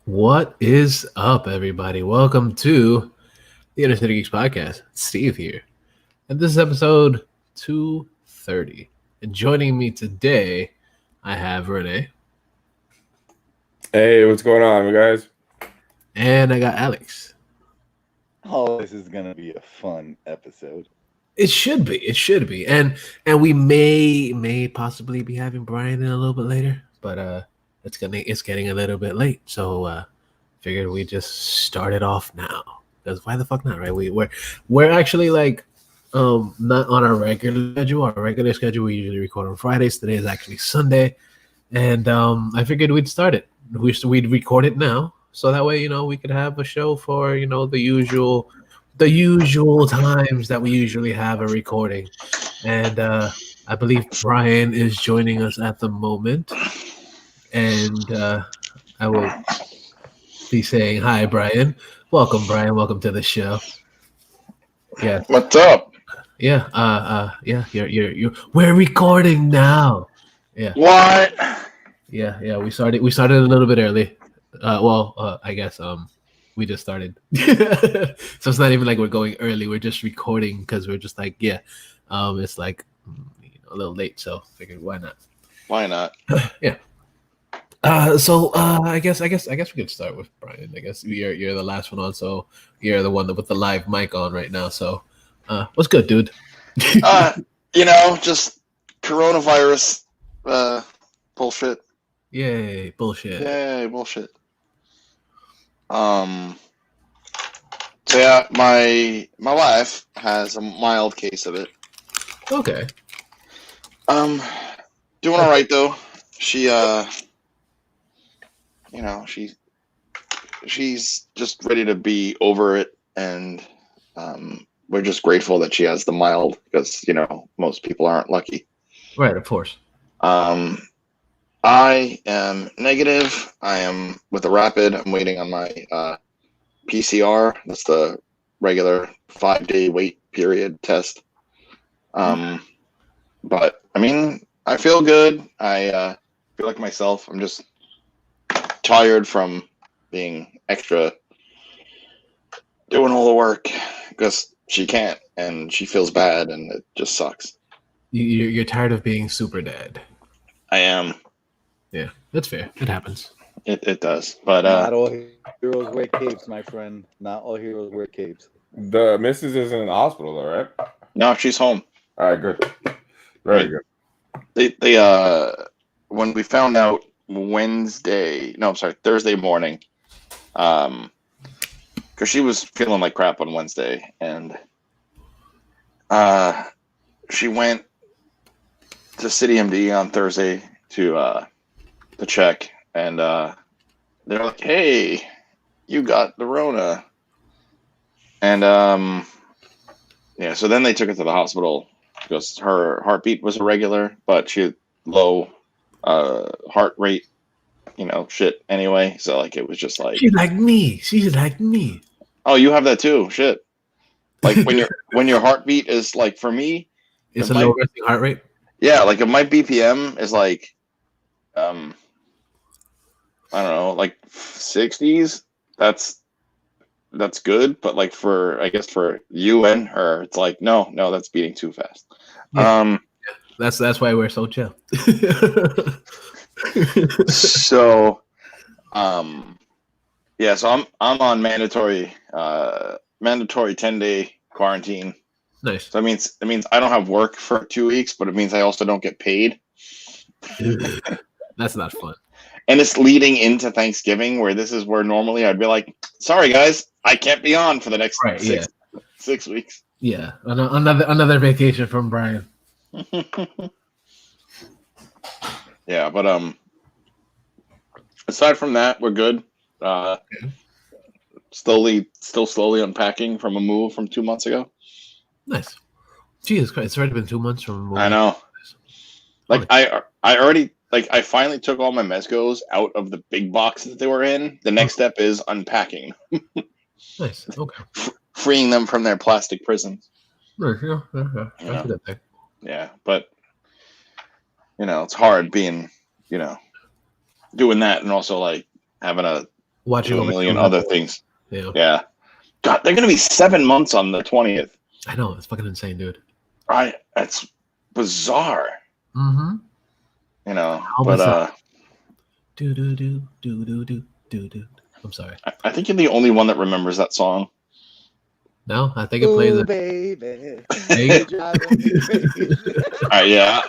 What is up, everybody? Welcome to the InnerCityGeek podcast. Steve here, and this is episode 230. And joining me today, I have Renee, Hey, what's going on, you guys? and I got Alex. Oh, this is gonna be a fun episode. It should be. It should be. And we may possibly be having Brian in a little bit later, but it's getting a little bit late, so figured we just start it off now. Because why the fuck not, right? We're actually like not on our regular schedule. Our regular schedule we usually record on Fridays. Today is actually Sunday, and I figured we'd start it. We'd record it now, so that way we could have a show for the usual times that we usually have a recording. And I believe Brian is joining us at the moment, and I will be saying hi, Brian. Welcome, Brian. Welcome to the show. Yeah. What's up? Yeah. Yeah. You're. We're recording now. Yeah. What? Yeah. We started a little bit early. I guess we just started. So it's not even like we're going early. We're just recording because we're just like, it's like a little late. So figured why not? Why not? Yeah. So I guess we could start with Brian. I guess you're the last one on, so you're the one with the live mic on right now. So what's good, dude? Just coronavirus bullshit. Yay, bullshit. Yay, bullshit. So yeah, my wife has a mild case of it. Okay. Doing all right though. She she's just ready to be over it, and we're just grateful that she has the mild, because most people aren't lucky. Right, of course. I am negative. I am with a rapid. I'm waiting on my PCR. That's the regular 5-day wait period test. But I mean, I feel good. I feel like myself. I'm just tired from being extra, doing all the work because she can't, and she feels bad, and it just sucks. You're tired of being super dad. I am. Yeah, that's fair. It happens. It does. But Not all heroes wear capes, my friend. Not all heroes wear capes. The missus isn't in the hospital, though, right? no, she's home. All right, good. Very good. They when we found out Thursday morning, because she was feeling like crap on Wednesday, and she went to City MD on Thursday to check, and they're like, "Hey, you got the Rona," and so then they took her to the hospital because her heartbeat was irregular, but she had low heart rate, shit anyway. So like it was just like, She's like me. oh, you have that too, shit. Like when your heartbeat is like, for me, It's a low resting heart rate. yeah, like if my BPM is like I don't know, like 60s, that's good. But like for you and her, it's like no, that's beating too fast. Yeah. That's why we're so chill. So so I'm on mandatory 10-day quarantine. Nice. So it means I don't have work for 2 weeks, but it means I also don't get paid. That's not fun. And it's leading into Thanksgiving, where this is where normally I'd be like, sorry guys, I can't be on for the next 6 weeks. Yeah, another vacation from Brian. Yeah, but aside from that, we're good. Still slowly unpacking from a move from 2 months ago. Nice. Jesus Christ, it's already been 2 months from a move. I know. Like I already, like, I finally took all my mezcos out of the big box that they were in. The next step is unpacking. Nice. Okay. Freeing them from their plastic prisons. Nice. Yeah. Yeah, but it's hard being, doing that, and also like having a Watching do a over million 200. other things. Yeah. Yeah. God, they're gonna be 7 months on the 20th. I know, it's fucking insane, dude. Right? That's bizarre. Mm-hmm. You know. How But bizarre. Do. I'm sorry. I think you're the only one that remembers that song. No, I think it plays Ooh, it. baby. Hey. You're driving me crazy. Yeah,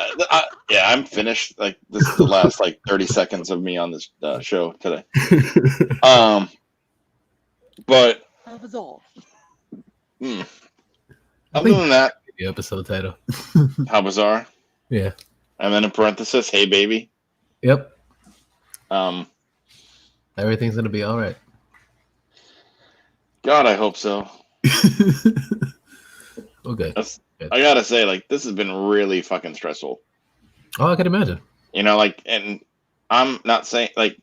I'm finished. Like this is the last like 30 seconds of me on this show today. But That was all. other than that, The episode title. how bizarre. Yeah. And then in parenthesis, hey baby. Yep. Um, Everything's gonna be all right. God, I hope so. Oh, good. I gotta say, like, this has been really fucking stressful. Oh, I can imagine. You know, like, and I'm not saying like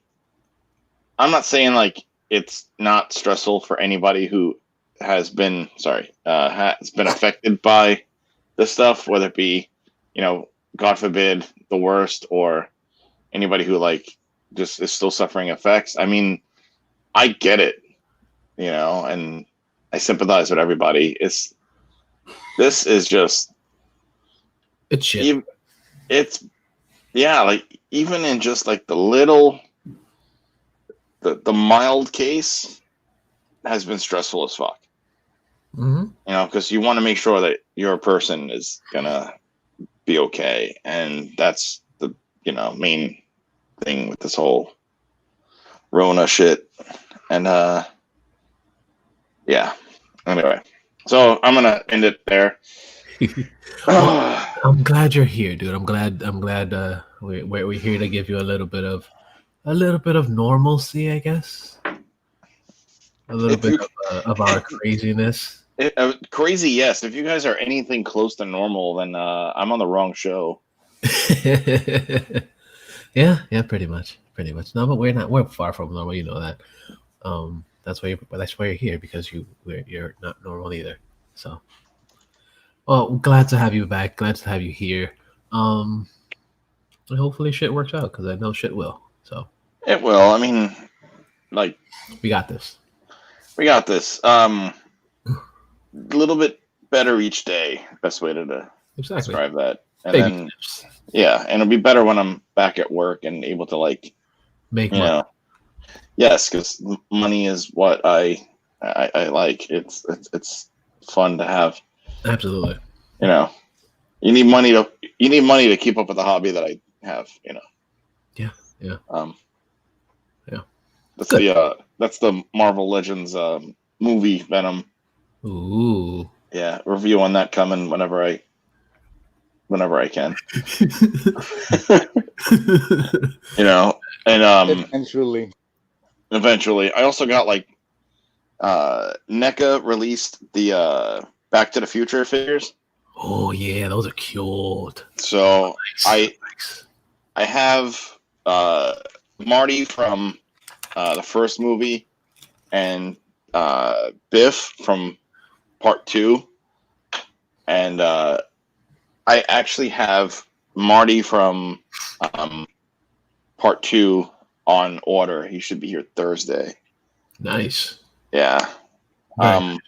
it's not stressful for anybody who has been has been affected by this stuff, whether it be, you know, God forbid, the worst, or anybody who like just is still suffering effects. I mean, I get it, you know, and I sympathize with everybody. This is just It's shit. it's yeah, like even in just like the little the mild case has been stressful as fuck. Mm-hmm. You know, because you want to make sure that your person is gonna be okay, and that's the main thing with this whole Rona shit. And yeah. Anyway, so I'm gonna end it there. Well, I'm glad you're here, dude. I'm glad. We're here to give you a little bit of normalcy, I guess. A little If bit you- of our craziness. Crazy, yes. If you guys are anything close to normal, then I'm on the wrong show. Yeah, pretty much. No, but we're not. We're far from normal. You know that. That's why you're here, because you're not normal either. So, well, glad to have you back. Glad to have you here. And hopefully shit works out, because I know shit will. So It will. I mean, like, we got this. we got this. A little bit better each day. Best way to Exactly. describe that. And Baby then steps. yeah, and it'll be better when I'm back at work and able to like Make you money. know. Yes, because money is what I like. It's fun to have. Absolutely. You know, you need money to keep up with the hobby that I have. You know. Yeah. Yeah. That's the Marvel Legends movie Venom. Ooh. Yeah, review on that coming whenever I can. You know, and eventually I also got like NECA released the Back to the Future figures. Oh yeah, those are cute. So Nice. I have Marty from the first movie and Biff from part 2, and I actually have Marty from part 2 on order. He should be here Thursday. Nice. Yeah. Right.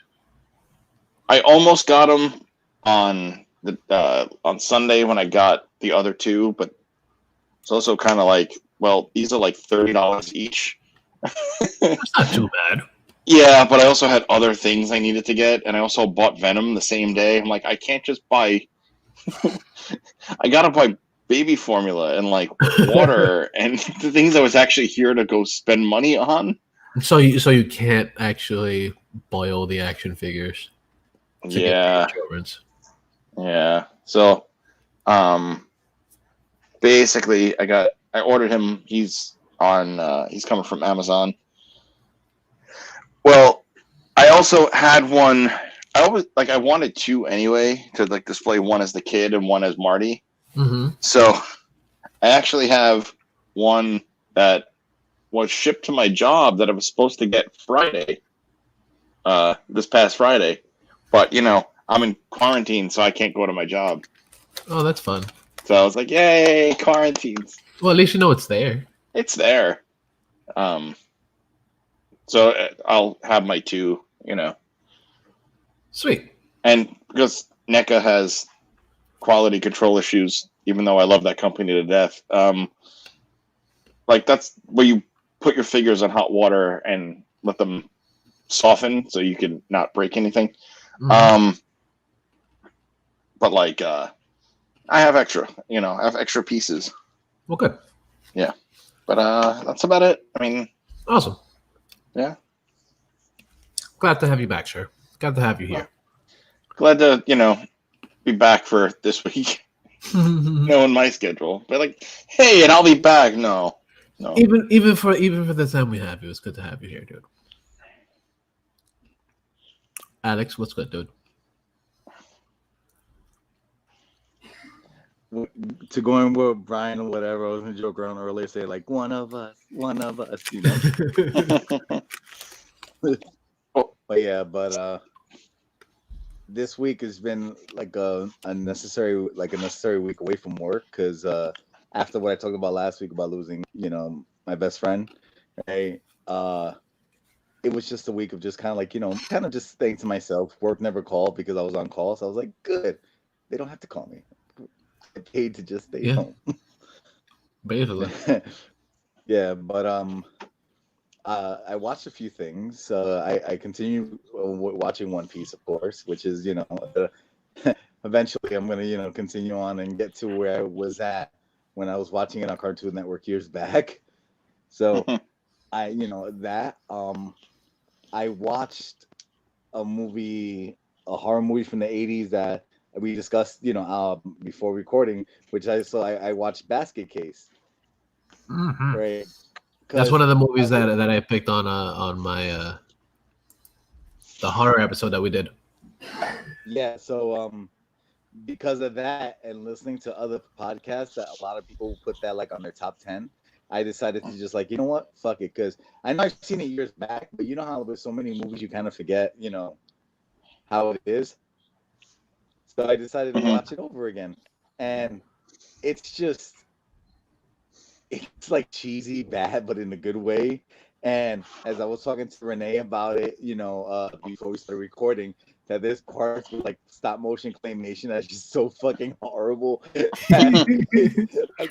I almost got him on Sunday when I got the other 2, but it's also kind of like, well, these are like $30 each. That's not too bad. Yeah, but I also had other things I needed to get, and I also bought Venom the same day. I'm like, I can't just buy. I gotta buy baby formula and like water and the things I was actually here to go spend money on. So you can't actually boil the action figures. To Yeah, get children's. yeah. So, basically, I ordered him. He's coming from Amazon. Well, I also had one. I wanted 2 anyway, to like display one as the kid and one as Marty. Mm-hmm. So I actually have one that was shipped to my job that I was supposed to get Friday, this past Friday. But, you know, I'm in quarantine, so I can't go to my job. Oh, that's fun. So I was like, yay, quarantines. Well, at least you know it's there. It's there. So I'll have my 2, Sweet. and because NECA has quality control issues, even though I love that company to death. Like that's where you put your figures on hot water and let them soften so you can not break anything. Mhm. But like I have extra, I have extra pieces. Well, good. But that's about it. I mean, Awesome. yeah. Glad to have you back, sir. Glad to have you here. Glad to, be back for this week. Knowing my schedule. But like, hey, and I'll be back. No. even for the time we have you, it's good to have you here, dude. Alex, what's good, dude? To go in with Brian or whatever, I was gonna joke around earlier, say like one of us, But yeah, this week has been like a necessary week away from work because after what I talked about last week about losing, my best friend, right? It was just a week of just kind of like, kind of just staying to myself. Work never called because I was on call, so I was like, good, they don't have to call me. I paid to just stay home. Basically. Yeah, but I watched a few things. I continue watching One Piece, of course, which is eventually I'm gonna continue on and get to where I was at when I was watching it on Cartoon Network years back. So I watched a horror movie from the 80s that we discussed before recording, which I watched Basket Case. Mhm. Right. That's one of the movies that I picked on my the horror episode that we did. Yeah, so because of that and listening to other podcasts that a lot of people put that like on their top 10, I decided to just like, you know what, fuck it, because I know I've seen it years back, but you know how there's so many movies you kind of forget, how it is. So I decided to watch it over again, and it's like cheesy bad, but in a good way. And as I was talking to Renee about it, before we started recording, that there's parts with like stop motion claymation that's just so fucking horrible. Like,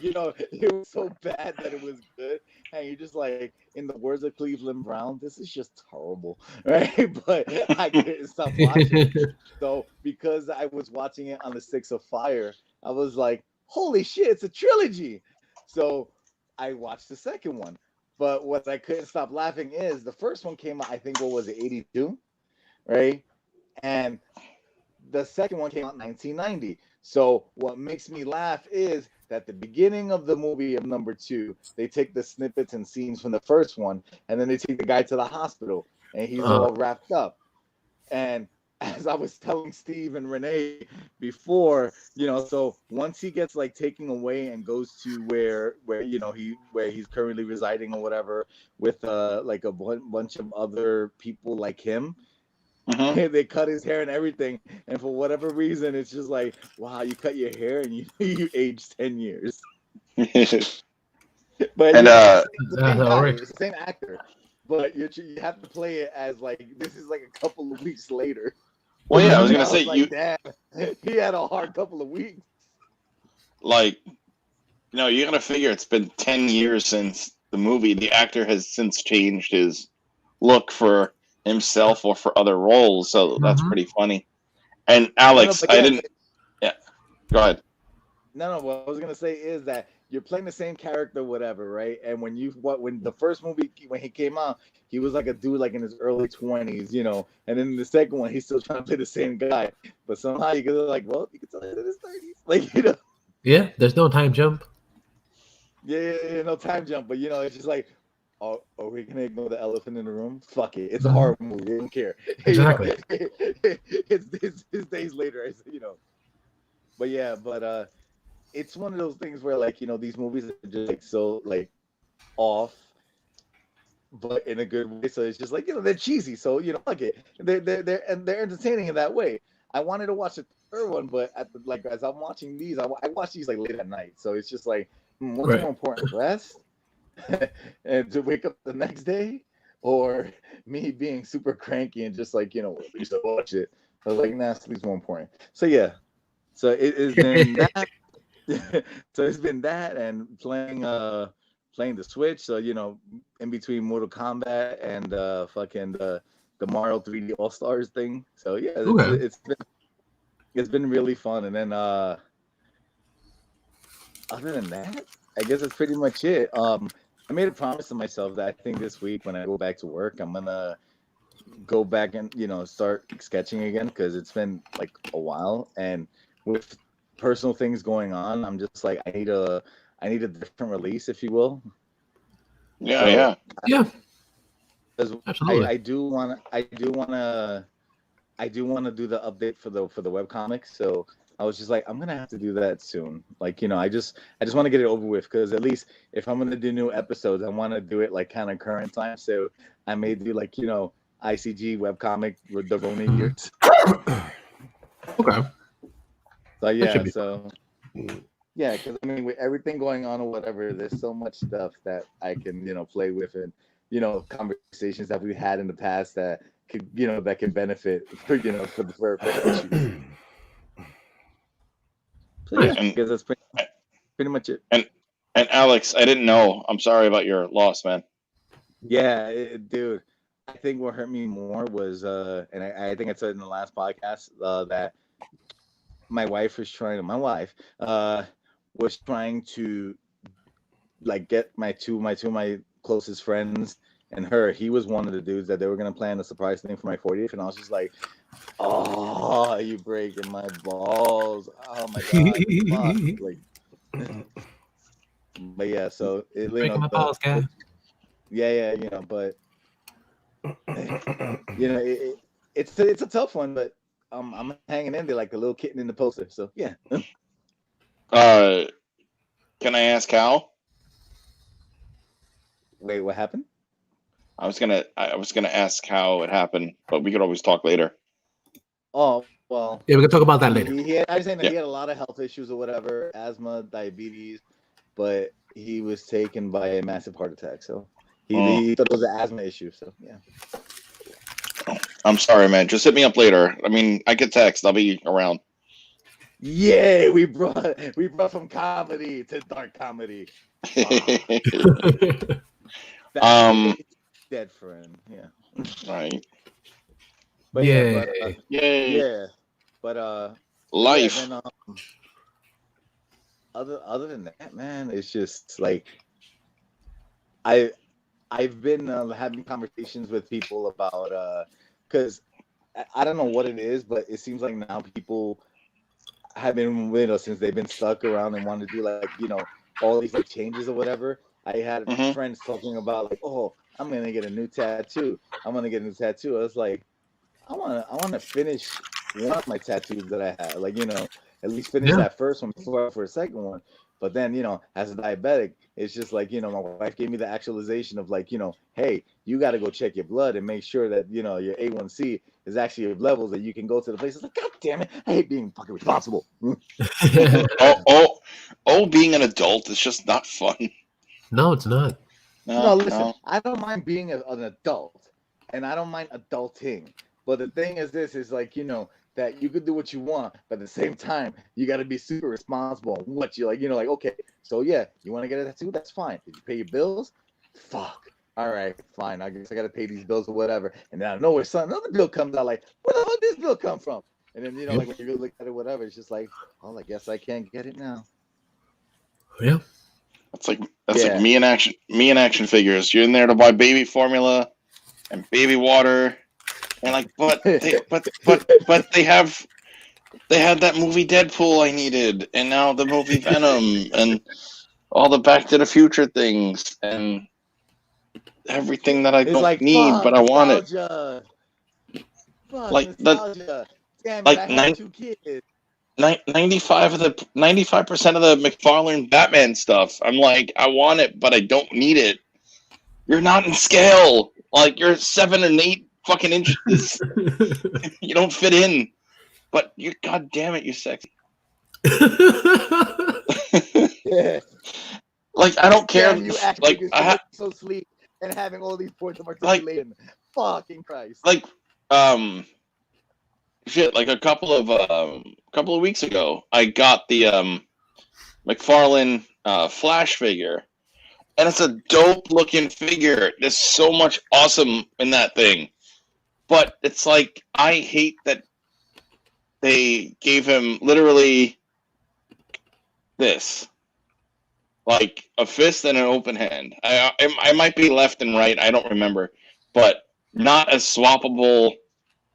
it was so bad that it was good. And you're just like, in the words of Cleveland Brown, this is just horrible, right? But I couldn't stop watching. So because I was watching it on the Six of Fire, I was like, holy shit, it's a trilogy. So I watched the second one. But what I couldn't stop laughing is the first one came out, I think, what was it, 82? Right? And the second one came out in 1990. So what makes me laugh is that the beginning of the movie of number 2, they take the snippets and scenes from the first one, and then they take the guy to the hospital, and he's all wrapped up. And as I was telling Steve and Renee before, so once he gets like taken away and goes to where he's currently residing or whatever with like a bunch of other people like him, they cut his hair and everything, and for whatever reason, it's just like, wow, you cut your hair and you aged 10 years. But And it's the same actor, but you have to play it as like this is like a couple of weeks later. Well, yeah, I was gonna say like, damn, he had a hard couple of weeks. Like, you're gonna figure it's been 10 years since the movie. The actor has since changed his look for himself or for other roles, so that's pretty funny. And Alex, I didn't. Yeah, go ahead. No, what I was gonna say is that you're playing the same character, whatever, right? And when the first movie when he came out, he was like a dude like in his early 20s, and then in the second one, he's still trying to play the same guy, but somehow you go like, well, you can tell he's in his 30s, like Yeah, there's no time jump. Yeah, no time jump, but it's just like, oh, are we gonna ignore the elephant in the room? Fuck it, it's a horror movie. We don't care. Exactly. It's days later, but yeah, it's one of those things where like these movies are just like so like off, but in a good way. So it's just like they're cheesy. So fuck it. They're entertaining in that way. I wanted to watch the third one, but as I'm watching these, I watch these like late at night. So it's just like what's more important, rest and to wake up the next day, or me being super cranky and just like, we used to watch it. I was like, nah, it's at least 1 point. So yeah. So it's been that. So it's been that and playing the Switch. So in between Mortal Kombat and fucking the Mario 3D All Stars thing. So yeah, it's been really fun. And then other than that, I guess that's pretty much it. I made a promise to myself that I think this week when I go back to work, I'm gonna go back and start sketching again because it's been like a while, and with personal things going on, I'm just like I need a different release, if you will. Yeah. Absolutely. I do want to do the update for the webcomics. So I was just like, I'm gonna have to do that soon. Like, I just want to get it over with because at least if I'm gonna do new episodes, I want to do it like kind of current time. So I may do like ICG webcomic with the Rona years. Okay. So yeah, because I mean, with everything going on or whatever, there's so much stuff that I can play with, and conversations that we've had in the past that could that can benefit for for issues. So yeah, because that's pretty much it. And Alex, I didn't know. I'm sorry about your loss, man. Yeah, dude. I think what hurt me more was, and I think I said in the last podcast that my wife was trying to like get my two of my closest friends and her. He was one of the dudes that they were gonna plan a surprise thing for my 40th, and I was just like, "Oh, you breaking my balls! Oh my god!" Fuck. Like, but yeah, so it Breaking my balls, guy. Yeah, but it's a tough one, but I'm hanging in there like a little kitten in the poster. So yeah. Can I ask how? Wait, what happened? I was gonna ask how it happened, but we could always talk later. Oh well. Yeah, we can talk about that later. I was saying that he had a lot of health issues or whatever, asthma, diabetes, but he was taken by a massive heart attack. So he thought it was an asthma issue. So yeah. I'm sorry, man. Just hit me up later. I mean, I get text. I'll be around. Yay! We brought from comedy to dark comedy. Dead friend. Yeah. Right. But Yay. yeah. But life. Yeah, then, other than that, man, it's just like I've been having conversations with people about because I don't know what it is, but it seems like now people have been since they've been stuck around and want to do like all these like changes or whatever. I had friends talking about like, oh, I'm gonna get a new tattoo. I was like, I wanna finish one of my tattoos that I had, like at least finish that first one before for a second one. But then, as a diabetic, it's just like, my wife gave me the actualization of like, hey, you got to go check your blood and make sure that, your A1C is actually at levels that you can go to the place. It's like, God damn it, I hate being fucking responsible. Being an adult is just not fun. No, it's not. No, listen, I don't mind being an adult, and I don't mind adulting. But the thing is is like, that you could do what you want, but at the same time, you got to be super responsible on what you like. Like, okay, so yeah, you want to get a tattoo? That's fine. Did you pay your bills? Fuck. All right, fine. I guess I got to pay these bills or whatever. And then I know where another bill comes out. Like, where the fuck did this bill come from? And then like when you look at it, whatever, it's just like, well, I guess I can't get it now. Yeah. That's like me and action figures. You're in there to buy baby formula and baby water. And like, but they had that movie Deadpool I needed, and now the movie Venom, and all the Back to the Future things, and everything that I don't need, but I want it. Like nostalgia. Damn like it, I have 2 kids. 95% of the McFarlane Batman stuff. I'm like, I want it, but I don't need it. You're not in scale. Like you're 7 and 8. Fucking inches. You don't fit in, but you, god damn it, you're sexy. Yeah. Like I don't care. Damn, you like I so sleep and having all these points of articulation. fucking Christ. like shit, like a couple of weeks ago, I got the McFarlane Flash figure, and it's a dope looking figure. There's so much awesome in that thing, but it's like I hate that they gave him literally this, like a fist and an open hand. I might be left and right. I don't remember, but not as swappable.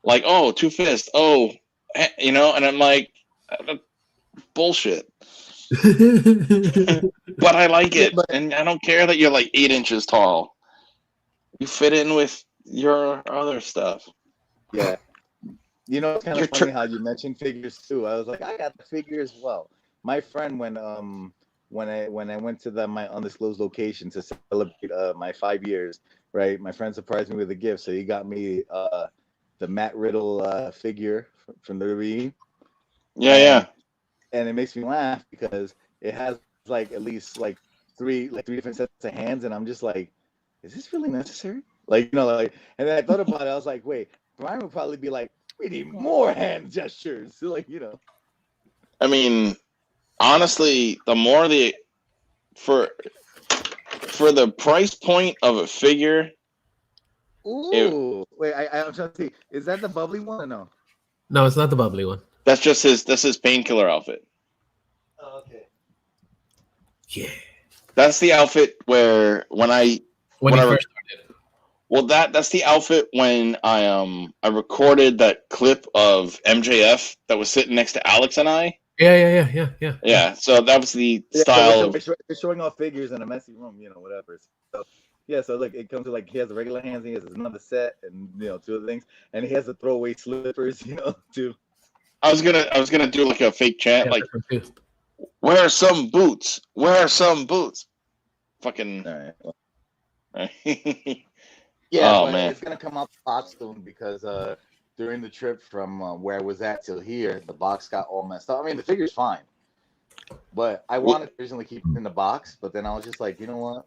Like, oh, two fists. Oh, and I'm like, bullshit. But I like it, and I don't care that you're like 8 inches tall. You fit in with your other stuff. Yeah. You know, it's kind of funny how you mentioned figures too. I was like, I got the figure as well. My friend, when I went to my undisclosed location to celebrate my 5 years, right? My friend surprised me with a gift, so he got me the Matt Riddle figure from the WWE. Yeah. And it makes me laugh because it has like at least like three different sets of hands, and I'm just like, is this really necessary? Like, and then I thought about it. I was like, wait, Brian would probably be like, we need more hand gestures. Like, I mean, honestly, the more for the price point of a figure. Ooh, wait, I'm trying to see. Is that the bubbly one or no? No, it's not the bubbly one. That's just his painkiller outfit. Oh, okay. Yeah. That's the outfit where when I first started. Well, that's the outfit when I recorded that clip of MJF that was sitting next to Alex and I. Yeah. Yeah, so that was the style. We're showing off figures in a messy room, whatever. So yeah, so look, it comes to like he has the regular hands, and he has another set, and two other things, and he has the throwaway slippers, too. I was gonna do like a fake chant, like, "Wear some boots, wear some boots." Fucking. All right. Yeah, oh but man, it's gonna come out the box soon because during the trip from where I was at till here, the box got all messed up. I mean, the figure's fine, but I wanted to originally keep it in the box, but then I was just like, you know what?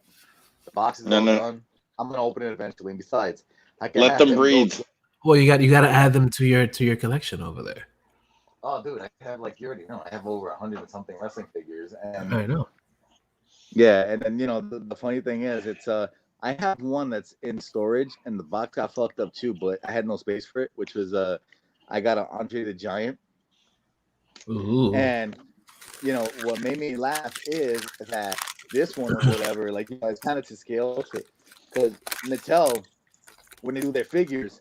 The box is all done. I'm gonna open it eventually. And besides, I can let them breathe. Well, you got to add them to your collection over there. Oh, dude, I have you already know, I have over 100 and something wrestling figures, and I know. Yeah, and then the funny thing is, it's I have one that's in storage, and the box got fucked up too, but I had no space for it, which was I got an Andre the Giant. Ooh. And what made me laugh is that this one or whatever, it's kind of to scale, because Mattel, when they do their figures,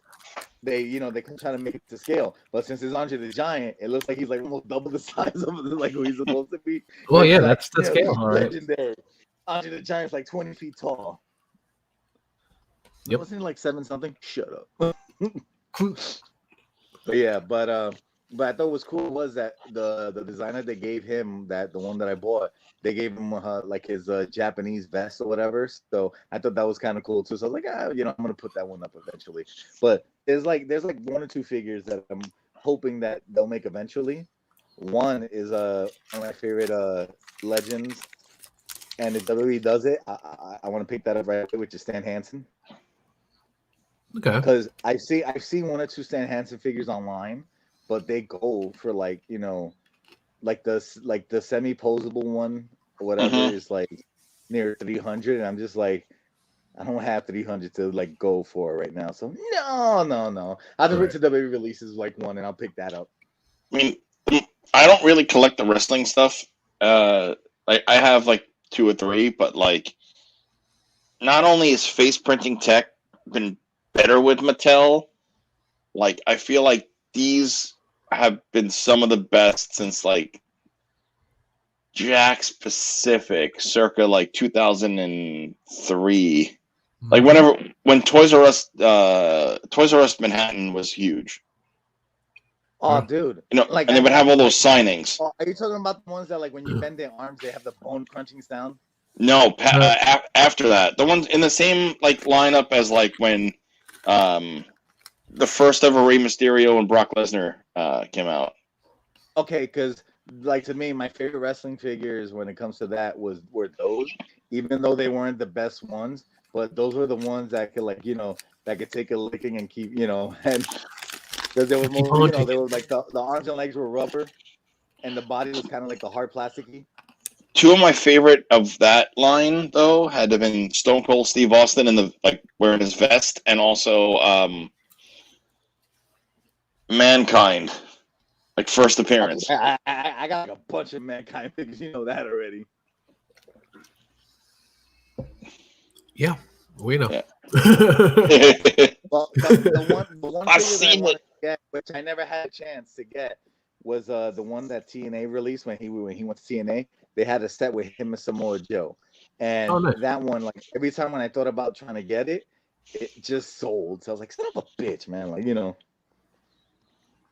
they try to make it to scale, but since it's Andre the Giant, it looks like he's almost double the size of who he's supposed to be. Well, yeah, that's the scale, all right. Legendary. Andre the Giant's 20 feet tall. Yep. Wasn't he 7 something? Shut up. But yeah, but I thought what was cool was that the designer they gave him, the one that I bought, they gave him his Japanese vest or whatever. So I thought that was kind of cool too. So I was like, I'm gonna put that one up eventually. But there's 1 or 2 figures that I'm hoping that they'll make eventually. One is one of my favorite legends, and if WWE does it, I want to pick that up right away, which is Stan Hansen. Okay. Because I've seen 1 or 2 Stan Hansen figures online, but they go for the semi-posable one or whatever is near 300, and I'm just like, I don't have 300 to go for it right now. So no. I'll just wait till WWE releases 1, and I'll pick that up. I mean, I don't really collect the wrestling stuff. I have 2 or 3, but not only is face printing tech been better with Mattel, I feel like these have been some of the best since Jakks Pacific circa 2003. When Toys R Us Manhattan was huge. Oh, dude! And they would have all those signings. Oh, are you talking about the ones that when you bend their arms, they have the bone crunching sound? No, after that, the ones in the same lineup as when the first ever Rey Mysterio and Brock Lesnar came out. Okay, because to me, my favorite wrestling figures when it comes to that were those, even though they weren't the best ones. but those were the ones that could that could take a licking and keep and because there was more there was like the arms and legs were rubber, and the body was kind of like the hard plasticky. Two of my favorite of that line though had to have been Stone Cold Steve Austin in the wearing his vest, and also Mankind, first appearance. I got a bunch of Mankind figures, you know that already. Yeah, we know. Yeah. Well, the one I've figure seen that I wanted it. to get, which I never had a chance to get, was the one that TNA released when he went to TNA. They had a set with him and Samoa Joe, and nice. that one, every time when I thought about trying to get it, it just sold. So I was like, son of a bitch, man,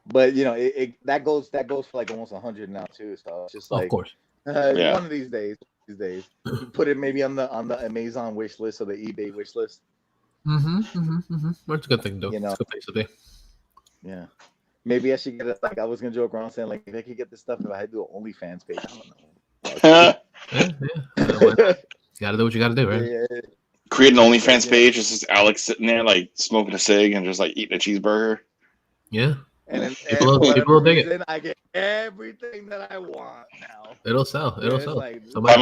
But that goes for almost 100 now too. So it's just of course. one of these days. Put it maybe on the Amazon wish list or the eBay wish list. That's a good thing, though. It's a good place to be. Yeah. Maybe I should get it. I was gonna joke around saying if I could get this stuff, if I had to do an OnlyFans page, I don't know. Yeah. You gotta do what you gotta do, right? Yeah. Create an OnlyFans page. It's just Alex sitting there smoking a cig and just eating a cheeseburger. Yeah. And people will dig it. I get everything that I want now. It'll sell. It'll sell. Buy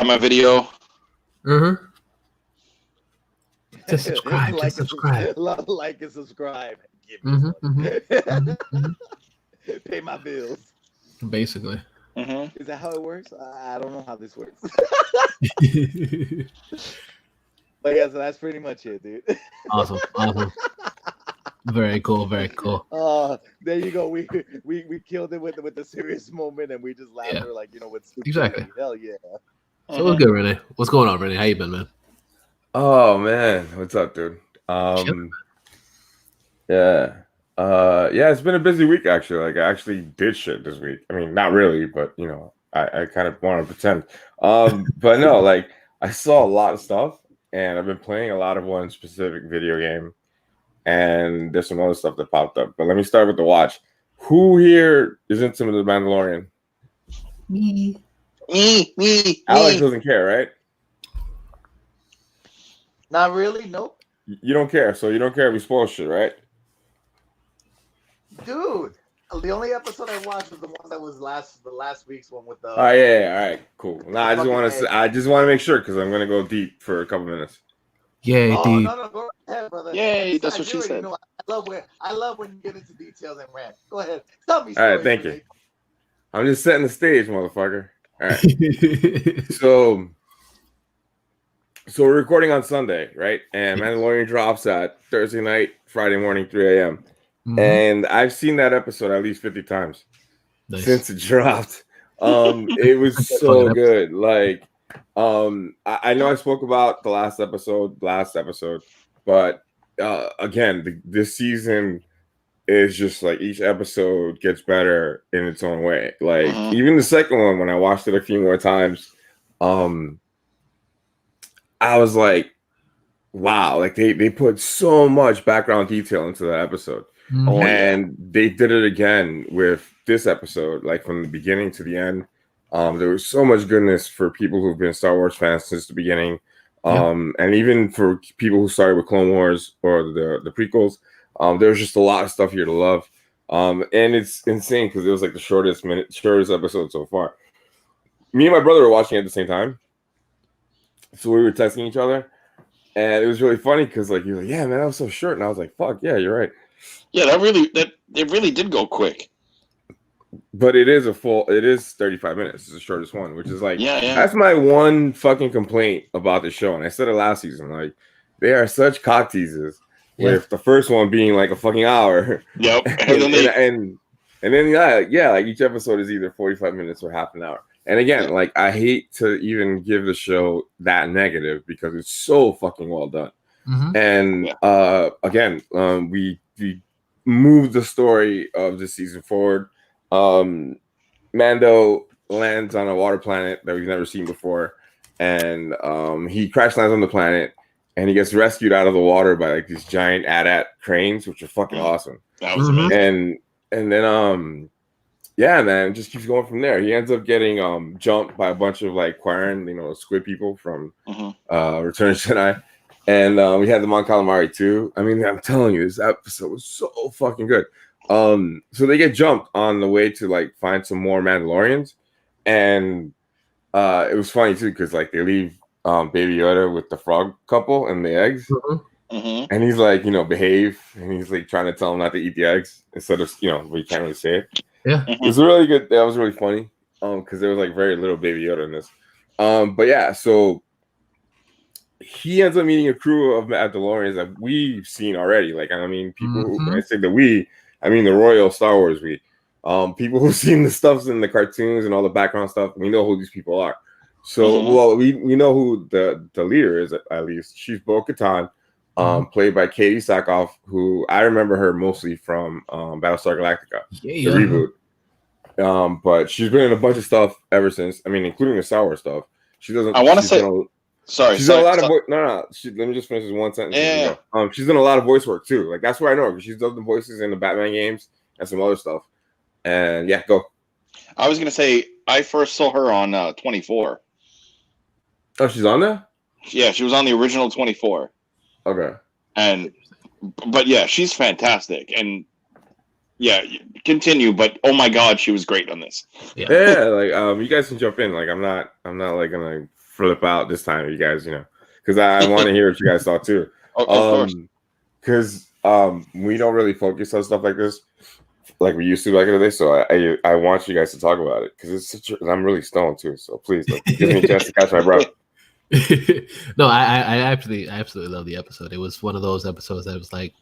my video. Just subscribe. Like and subscribe. Pay my bills. Basically. Is that how it works? I don't know how this works. But yeah, so that's pretty much it, dude. Awesome. Very cool. There you go. We killed it with the serious moment, and we just laughed with stupidity. Exactly. Hell yeah. So what's good, Renee? What's going on, Renee? How you been, man? Oh man, what's up, dude? Yeah. It's been a busy week actually. I actually did shit this week. I mean, not really, but I kind of want to pretend. But no, I saw a lot of stuff, and I've been playing a lot of one specific video game, and there's some other stuff that popped up. But let me start with the watch. Who here is into The Mandalorian? Me. Alex doesn't care, right? Not really, nope. You don't care, so you don't care if we spoil shit, right? Dude, the only episode I watched was the one that was the last week's one with the. Oh yeah, all right, cool. No, I just want to make sure because I'm gonna go deep for a couple minutes. Yay, deep. No, go ahead, brother. Yay, that's what she said. I love when you get into details and rant. Go ahead, tell me. All right, thank you. I'm just setting the stage, motherfucker. All right. So we're recording on Sunday, right? And Mandalorian drops at Thursday night, Friday morning, 3 a.m. And I've seen that episode at least 50 times since it dropped. It was so good. I know I spoke about the last episode, but again, this season is just each episode gets better in its own way. Even the second one, when I watched it a few more times, I was like, wow, they put so much background detail into that episode. And they did it again with this episode, from the beginning to the end. There was so much goodness for people who've been Star Wars fans since the beginning. And even for people who started with Clone Wars or the prequels, there's just a lot of stuff here to love. And it's insane because it was the shortest episode so far. Me and my brother were watching it at the same time. So we were texting each other. And it was really funny because he was like, yeah, man, that was so short. And I was like, fuck, yeah, you're right. Yeah, it really did go quick. But it is 35 minutes. It's the shortest one, which is yeah. That's my one fucking complaint about the show. And I said it last season, they are such cock teases. With the first one being a fucking hour. Yep. and then each episode is either 45 minutes or half an hour. And again, I hate to even give the show that negative because it's so fucking well done. And again, we moved the story of this season forward. Mando lands on a water planet that we've never seen before, and he crash lands on the planet, and he gets rescued out of the water by these giant AT-AT cranes, which are fucking awesome. That was amazing. And then yeah, man, it just keeps going from there. He ends up getting jumped by a bunch of like Quarren, squid people from Return of the Jedi. And we had the Mon Calamari too. I mean, I'm telling you, this episode was so fucking good. So they get jumped on the way to like find some more Mandalorians, and it was funny too because like they leave Baby Yoda with the frog couple and the eggs, and he's like, behave, and he's like trying to tell him not to eat the eggs instead of but you can't really say it. Yeah, it was really good. That was really funny because there was like very little Baby Yoda in this. But yeah, so he ends up meeting a crew of Mandalorians that we've seen already. Like, I mean, people. When I say the we, I mean the Royal Star Wars we. People who've seen the stuffs in the cartoons and all the background stuff. We know who these people are. So, well, we know who the leader is at least. She's Bo-Katan, played by Katie Sackhoff, who I remember her mostly from Battlestar Galactica, the reboot. But she's been in a bunch of stuff ever since. I mean, including the Star Wars stuff. She doesn't. I want to say. Sorry, she's done a lot of no. Let me just finish this one sentence. Yeah. She's done a lot of voice work too. Like that's where I know her because she's done the voices in the Batman games and some other stuff. And yeah, go. I was gonna say I first saw her on 24. Oh, she's on there? Yeah, she was on the original 24. Okay. But yeah, she's fantastic. And yeah, continue. But oh my god, she was great on this. Yeah, like you guys can jump in. Like I'm not like gonna flip out this time, you guys. Because I want to hear what you guys thought too. Of course. Because we don't really focus on stuff like this like we used to back in the day. So I want you guys to talk about it because I'm really stoned too. So please, give me a chance to catch my breath. No, I absolutely love the episode. It was one of those episodes that was like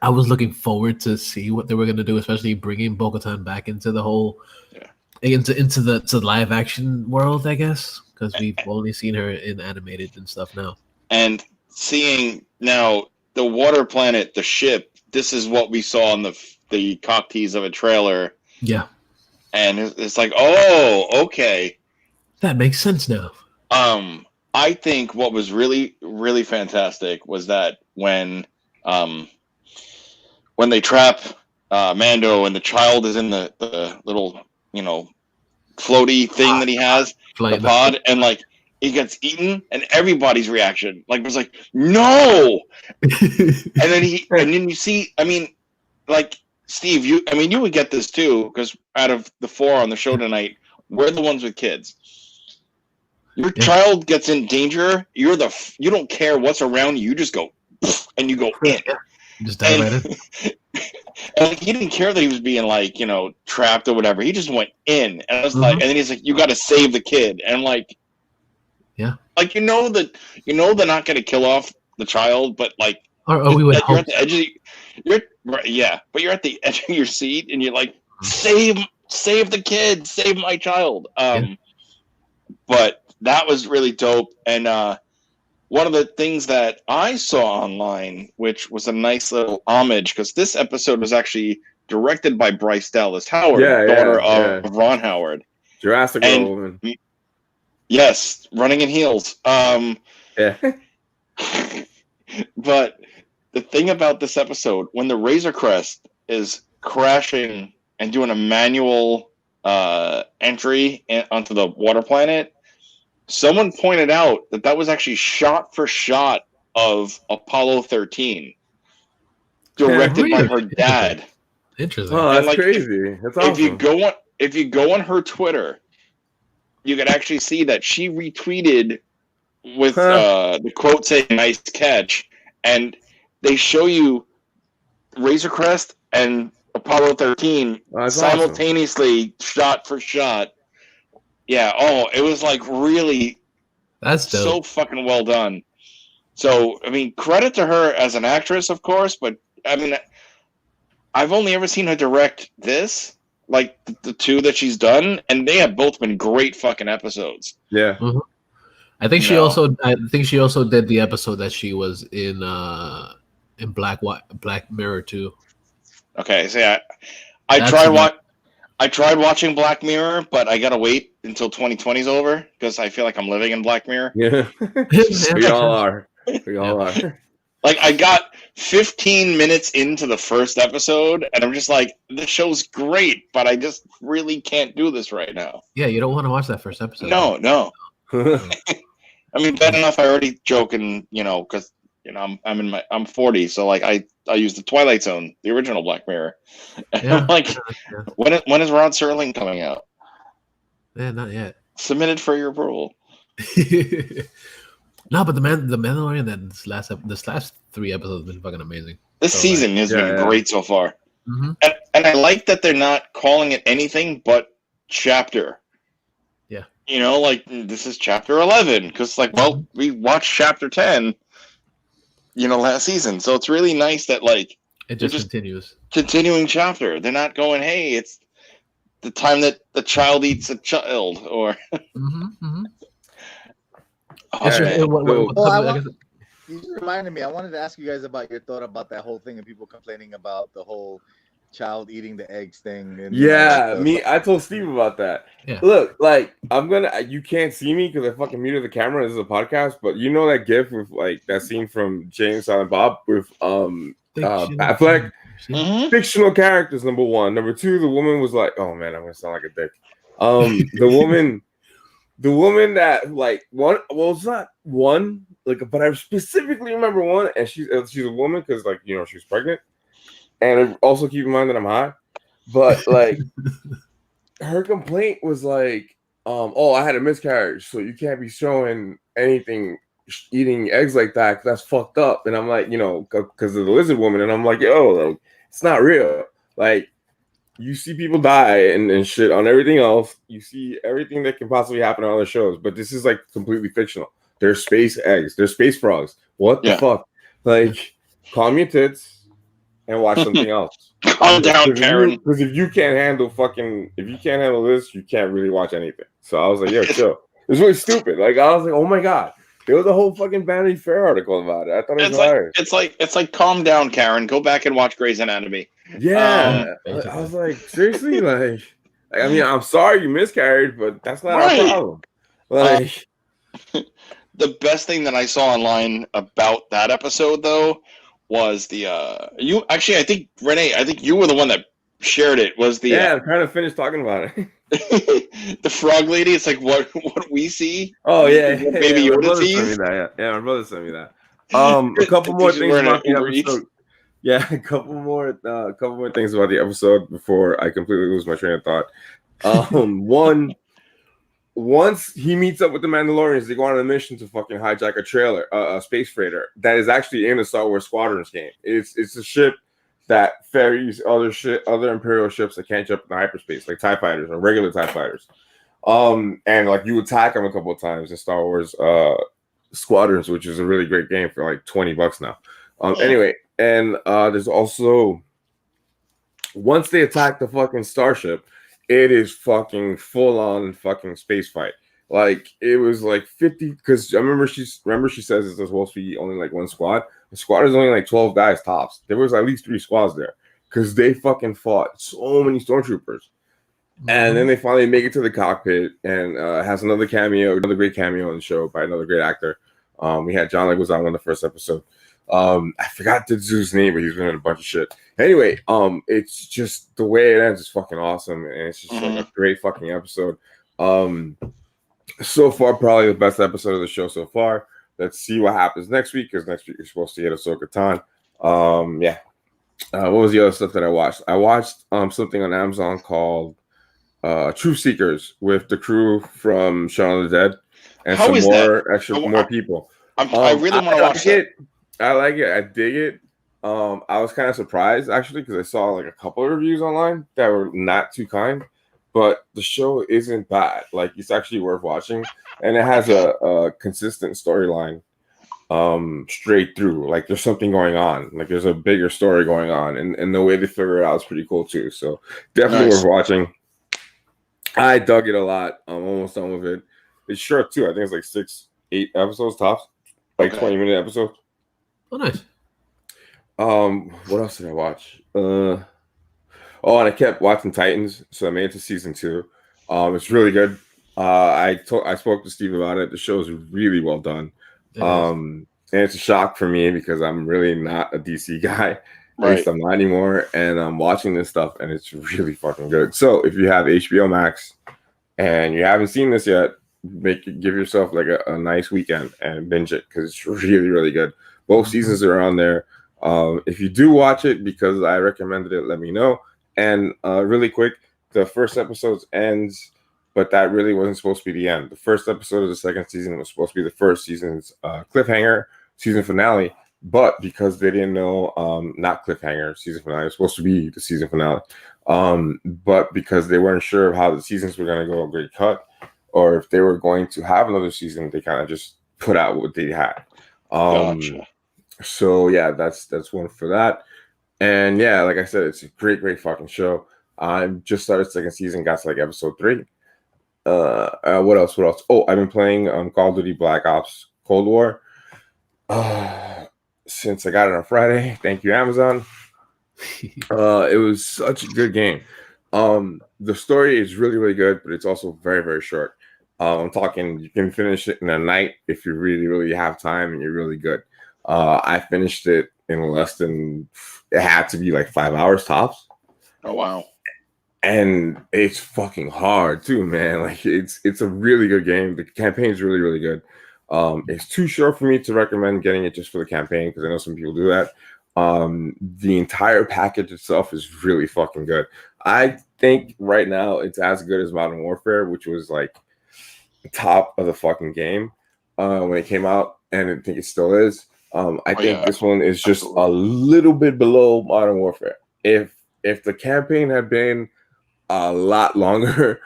I was looking forward to see what they were going to do, especially bringing Bo-Katan back into the whole into the live action world, I guess, because we've only seen her in animated and stuff now. And seeing now the water planet, the ship. This is what we saw on the cock tease of a trailer. Yeah, and it's like, oh, okay, that makes sense now. I think what was really, really fantastic was that when they trap Mando and the child is in the little, floaty thing that he has, the pod, and like he gets eaten, and everybody's reaction was like, no, and then you see, I mean, like Steve, you would get this too because out of the 4 on the show tonight, we're the ones with kids. Your child gets in danger. You don't care what's around you. You just go, and you go in. Just dive right in. And he didn't care that he was being trapped or whatever. He just went in, and I was like, and then he's like, "You got to save the kid." And I'm like, yeah, like they're not going to kill off the child, but like, we would you're at the edge of but you're at the edge of your seat, and you're like, save the kid, save my child. But that was really dope. And one of the things that I saw online, which was a nice little homage, because this episode was actually directed by Bryce Dallas Howard, daughter of Ron Howard. Jurassic World. Yes, running in heels. Yeah. But the thing about this episode, when the Razor Crest is crashing and doing a manual entry onto the water planet, someone pointed out that was actually shot for shot of Apollo 13, directed by her dad. Interesting. Oh, that's crazy. That's awesome. If you go on her Twitter, you can actually see that she retweeted with the quote saying "nice catch," and they show you Razor Crest and Apollo 13 simultaneously, shot for shot. Yeah. Oh, it was like really. That's dope. So fucking well done. So I mean, credit to her as an actress, of course, but I mean, I've only ever seen her direct this, like the 2 that she's done, and they have both been great fucking episodes. Yeah. Mm-hmm. I think she also did the episode that she was in Black Mirror too. Okay, so I tried watching Black Mirror, but I gotta wait until 2020 is over because I feel like I'm living in Black Mirror. Yeah, we all are. We all are. Like I got 15 minutes into the first episode, and I'm just like, this show's great, but I just really can't do this right now. Yeah, you don't want to watch that first episode. No. I mean, bad enough I already joking, because I'm 40, so like I use the Twilight Zone, the original Black Mirror. Yeah, I'm like, when is Rod Serling coming out? Yeah, not yet. Submitted for your approval. No, but the Mandalorian, that this last 3 episodes have been fucking amazing. This season has been great so far. Mm-hmm. And I like that they're not calling it anything but chapter. Yeah. Like, this is chapter 11, because, like, well, we watched chapter 10, last season. So it's really nice that, like, it just continues. Continuing chapter. They're not going, hey, it's the time that the child eats a child, or... You just reminded me. I wanted to ask you guys about your thought about that whole thing and people complaining about the whole child eating the eggs thing. And, I told Steve about that. Yeah. Look, like you can't see me because I fucking muted the camera. This is a podcast, but you know that GIF with like that scene from Jay and Silent Bob with Affleck. Mm-hmm. Fictional characters, number one. Number two, the woman was like, oh man, I'm gonna sound like a dick. The woman that like one, well, it's not one, like, but I specifically remember one, and she's a woman because like she was pregnant, and also keep in mind that I'm hot, but like her complaint was like, I had a miscarriage, so you can't be showing anything eating eggs like that, 'cause that's fucked up, and I'm like, because of the lizard woman, and I'm like, like, it's not real, like. You see people die and shit on everything else. You see everything that can possibly happen on other shows, but this is like completely fictional. There's space eggs. There's space frogs. What the fuck? Like, calm your tits and watch something else. Calm down, Karen. Because if you can't handle this, you can't really watch anything. So I was like, yo, chill. It was really stupid. Like, I was like, oh my God. There was a whole fucking Vanity Fair article about it. I thought it was hilarious. It's like, calm down, Karen. Go back and watch Grey's Anatomy. Yeah, I was like, seriously, like, I mean, I'm sorry you miscarried, but that's not our problem. Like, the best thing that I saw online about that episode, though, was the I think Renee, you were the one that shared it. Was the I'm trying to finish talking about it. The frog lady. It's like what we see. Oh yeah, Baby Yoda sees. Yeah, my brother sent me that. A couple more things about the episode. Yeah, a couple more things about the episode before I completely lose my train of thought. Once he meets up with the Mandalorians, they go on a mission to fucking hijack a trailer, a space freighter that is actually in a Star Wars Squadrons game. It's a ship that ferries other Imperial ships that can't jump in hyperspace, like TIE fighters or regular TIE fighters. And like you attack them a couple of times in Star Wars Squadrons, which is a really great game for like $20 now. Anyway. And there's also, once they attack the fucking starship, it is fucking full on fucking space fight. Like it was like 50, because I remember she says it's supposed to be only like one squad. The squad is only like 12 guys tops. There was at least 3 squads there because they fucking fought so many stormtroopers. And then they finally make it to the cockpit, and has another great cameo in the show by another great actor. We had John Leguizamo in the first episode. I forgot the dude's name, but he's been in a bunch of shit. Anyway, it's just the way it ends is fucking awesome, and it's just like a great fucking episode. So far, probably the best episode of the show so far. Let's see what happens next week, because next week you're supposed to get Ahsoka Tano. What was the other stuff that I watched? I watched something on Amazon called Truth Seekers with the crew from Shaun of the Dead and more people. I really want to watch it. I like it. I dig it. I was kind of surprised actually because I saw like a couple of reviews online that were not too kind, but the show isn't bad. Like it's actually worth watching, and it has a consistent storyline straight through. Like there's something going on. Like there's a bigger story going on, and the way they figure it out is pretty cool too. So definitely worth watching. I dug it a lot. I'm almost done with it. It's short too. I think it's like 6-8 episodes tops, like 20-minute episodes. Oh, nice. What else did I watch? And I kept watching Titans, so I made it to season 2. It's really good. I spoke to Steve about it. The show is really well done. And and it's a shock for me because I'm really not a DC guy. At least I'm not anymore, and I'm watching this stuff, and it's really fucking good. So if you have HBO Max and you haven't seen this yet, give yourself like a nice weekend and binge it because it's really, really good. Both seasons are on there. If you do watch it because I recommended it, let me know. And really quick, the first episode ends, but that really wasn't supposed to be the end. The first episode of the second season was supposed to be the first season's cliffhanger, season finale. But because they didn't know, not cliffhanger, season finale, it was supposed to be the season finale. But because they weren't sure of how the seasons were going to go, great cut, or if they were going to have another season, they kind of just put out what they had. Gotcha. So yeah, that's one for that. And yeah, like I said, it's a great fucking show. I just started second season, got to like episode 3. What else? Oh, I've been playing Call of Duty Black Ops Cold War. Since I got it on Friday, thank you, Amazon. It was such a good game. The story is really, really good, but it's also very, very short. I'm talking you can finish it in a night if you really, really have time and you're really good. I finished it in less than, it had to be like 5 hours tops. Oh wow. And it's fucking hard too, man. Like it's a really good game. The campaign is really, really good. It's too short for me to recommend getting it just for the campaign because I know some people do that. The entire package itself is really fucking good. I think right now it's as good as Modern Warfare, which was like top of the fucking game when it came out, and I think it still is. I think this one is just a little bit below Modern Warfare. If the campaign had been a lot longer,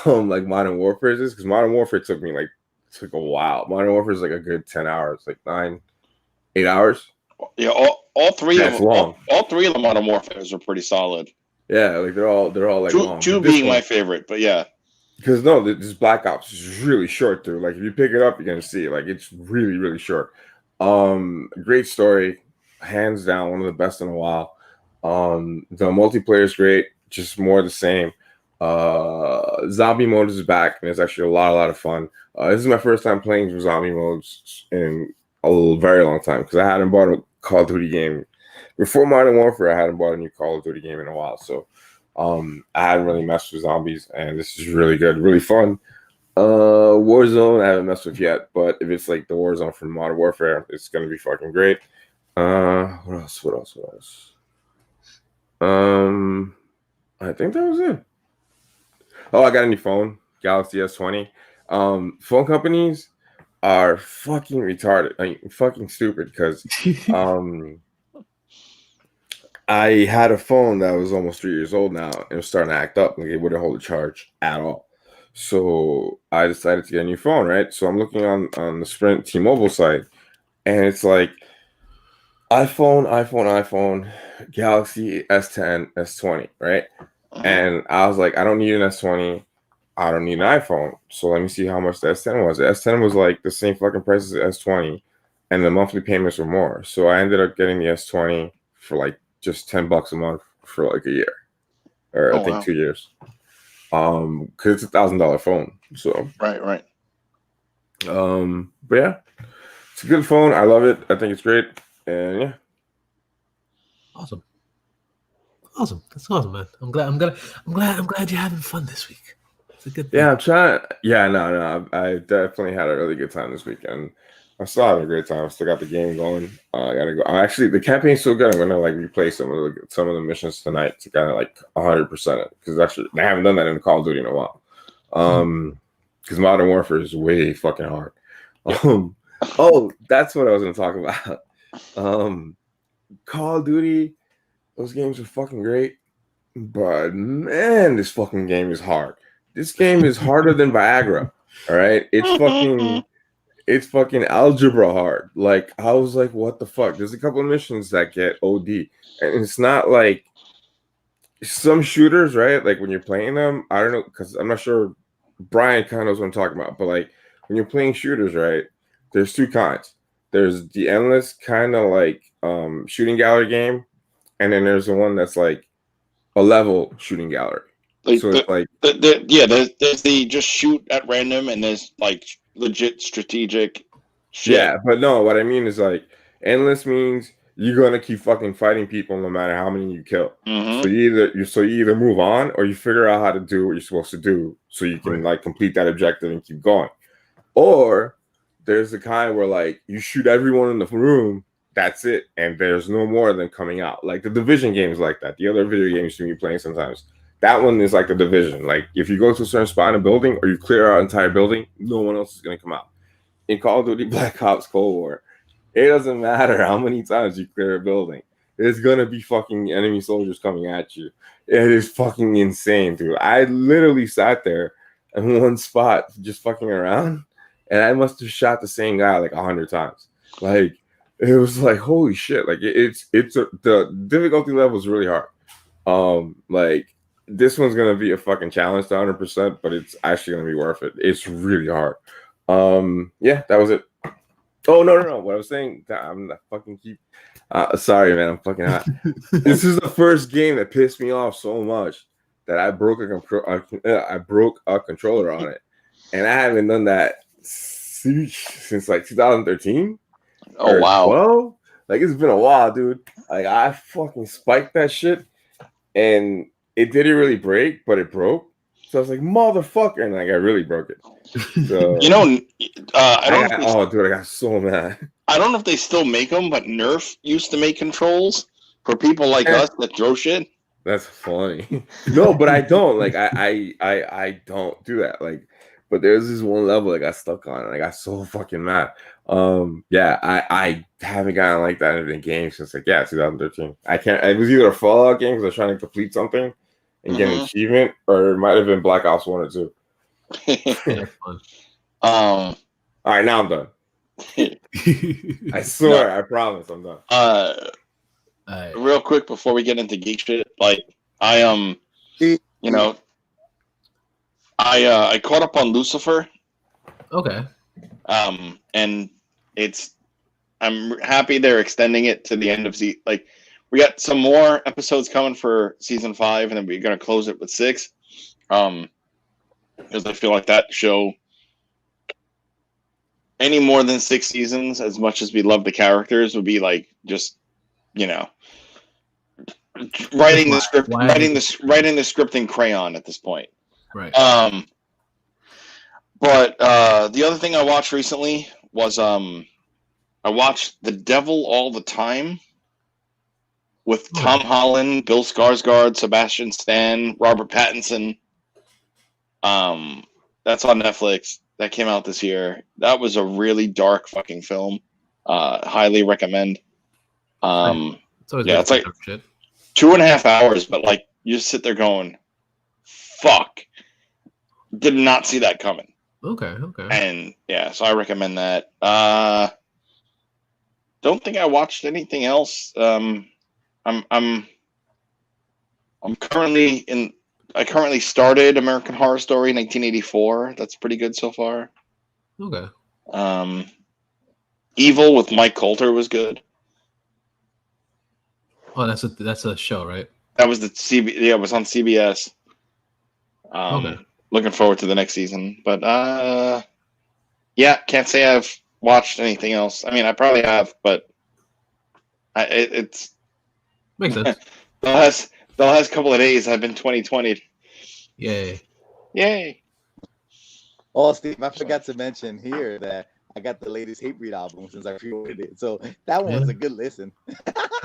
like Modern Warfare is, because Modern Warfare took a while. Modern Warfare is like a good 10 hours, like 8 hours. Yeah, all three of them. All 3 of the Modern Warfares are pretty solid. Yeah, like they're all like long. Two being my favorite, but yeah. Because no, this Black Ops is really short too. Like if you pick it up, you're gonna see it. Like it's really, really short. Great story, hands down, one of the best in a while. The multiplayer is great, just more of the same. Zombie mode is back, and it's actually a lot of fun. This is my first time playing some zombie modes in a very long time because I hadn't bought a Call of Duty game before Modern Warfare. I hadn't bought a new Call of Duty game in a while, so I hadn't really messed with zombies, and this is really good, really fun. Warzone I haven't messed with yet, but if it's like the Warzone from Modern Warfare, it's gonna be fucking great. What else? I think that was it. Oh, I got a new phone, Galaxy S20. Phone companies are fucking retarded, fucking stupid, because I had a phone that was almost 3 years old now, and it was starting to act up. Like it wouldn't hold a charge at all. So I decided to get a new phone, right? So I'm looking on the Sprint T-Mobile site, and it's like iPhone, Galaxy S10, S20, right? And I was like, I don't need an S20. I don't need an iPhone. So let me see how much the S10 was. The S10 was like the same fucking price as the S20, and the monthly payments were more. So I ended up getting the S20 for like just $10 a month for like a year, or I think 2 years. Because it's $1,000 phone. So right. But yeah, it's a good phone. I love it. I think it's great. And yeah. Awesome. That's awesome, man. I'm glad you're having fun this week. It's a good thing. Yeah, I'm trying. Yeah, no. I definitely had a really good time this weekend. I'm still having a great time. I still got the game going. I gotta go. Actually, the campaign's so good. I'm gonna like replay some of the missions tonight to kind of like 100% it, because actually I haven't done that in Call of Duty in a while. Because Modern Warfare is way fucking hard. Oh, that's what I was gonna talk about. Call of Duty, those games are fucking great, but man, this fucking game is hard. This game is harder than Viagra. All right, it's fucking algebra hard. Like I was like, what the fuck? There's a couple of missions that get OD, and it's not like some shooters, right? Like when you're playing them, I don't know, because I'm not sure. Brian kind of knows what I'm talking about, but like when you're playing shooters, right? There's 2 kinds. There's the endless kind of like shooting gallery game, and then there's the one that's like a level shooting gallery. So it's like there's the just shoot at random, and there's like legit strategic Shit. Yeah, but no, what I mean is like endless means you're gonna keep fucking fighting people no matter how many you kill. Mhm. So you either move on or you figure out how to do what you're supposed to do so you can Right. like complete that objective and keep going. Or there's the kind where like you shoot everyone in the room, that's it, and there's no more of them coming out. Like the Division games like that. The other video games you be playing sometimes. That one is like the Division. Like if you go to a certain spot in a building or you clear out an entire building, no one else is gonna come out. In Call of Duty Black Ops Cold War, it doesn't matter how many times you clear a building. There's gonna be fucking enemy soldiers coming at you. It is fucking insane, dude. I literally sat there in one spot just fucking around, and I must have shot the same guy like 100 times. Like it was like holy shit. Like the difficulty level is really hard. Like this one's gonna be a fucking challenge to 100%, but it's actually gonna be worth it. It's really hard. Yeah, that was it. Oh no! What I was saying, I'm not fucking keep. Sorry, man. I'm fucking hot. This is the first game that pissed me off so much that I broke a controller on it, and I haven't done that since like 2013. Oh wow. 12. Like it's been a while, dude. Like I fucking spiked that shit, and it didn't really break, but it broke. So I was like, motherfucker, and like I really broke it. So You know, I don't. I got so mad. I don't know if they still make them, but Nerf used to make controls for people like us that throw shit. That's funny. No, but I don't. Like I don't do that. Like, but there's this one level I got stuck on, and I got so fucking mad. Yeah, I haven't gotten like that in a game since 2013. I can't. It was either a Fallout game because I was trying to complete something and get an achievement, or it might have been Black Ops 1 or 2. All right, now I'm done. I swear, I promise, I'm done. Real quick before we get into geek shit, like I I caught up on Lucifer. Okay. And I'm happy they're extending it to the end of like we got some more episodes coming for season 5, and then we're gonna close it with 6. Because I feel like that show, any more than 6 seasons, as much as we love the characters, would be like just, writing the script, writing the script in crayon at this point. Right. But the other thing I watched recently was I watched The Devil All the Time with Tom Holland, Bill Skarsgård, Sebastian Stan, Robert Pattinson. That's on Netflix. That came out this year. That was a really dark fucking film. Highly recommend. It's like 2.5 hours, but like you just sit there going, "Fuck!" Did not see that coming. Okay. And yeah, so I recommend that. Don't think I watched anything else. I currently started American Horror Story 1984. That's pretty good so far. Okay. Evil with Mike Coulter was good. Oh, that's a show, right? That was it was on CBS. Okay. Looking forward to the next season, but yeah, can't say I've watched anything else. I mean, I probably have, but it's makes sense. the last couple of days I've been 2020. Yay! Oh, Steve, I forgot to mention here that I got the latest Hatebreed album since I pre-ordered it, so that one was a good listen.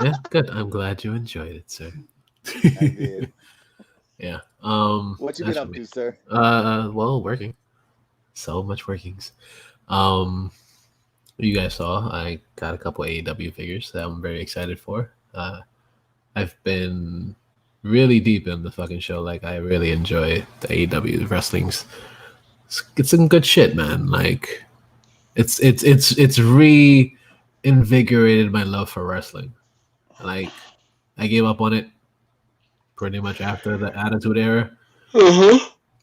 Yeah, good. I'm glad you enjoyed it, sir. I did. Yeah. What you been up to, sir? Well, working. So much workings. You guys saw I got a couple AEW figures that I'm very excited for. I've been really deep in the fucking show. Like I really enjoy the AEW wrestling's. It's some good shit, man. Like it's reinvigorated my love for wrestling. Like I gave up on it pretty much after the Attitude Era.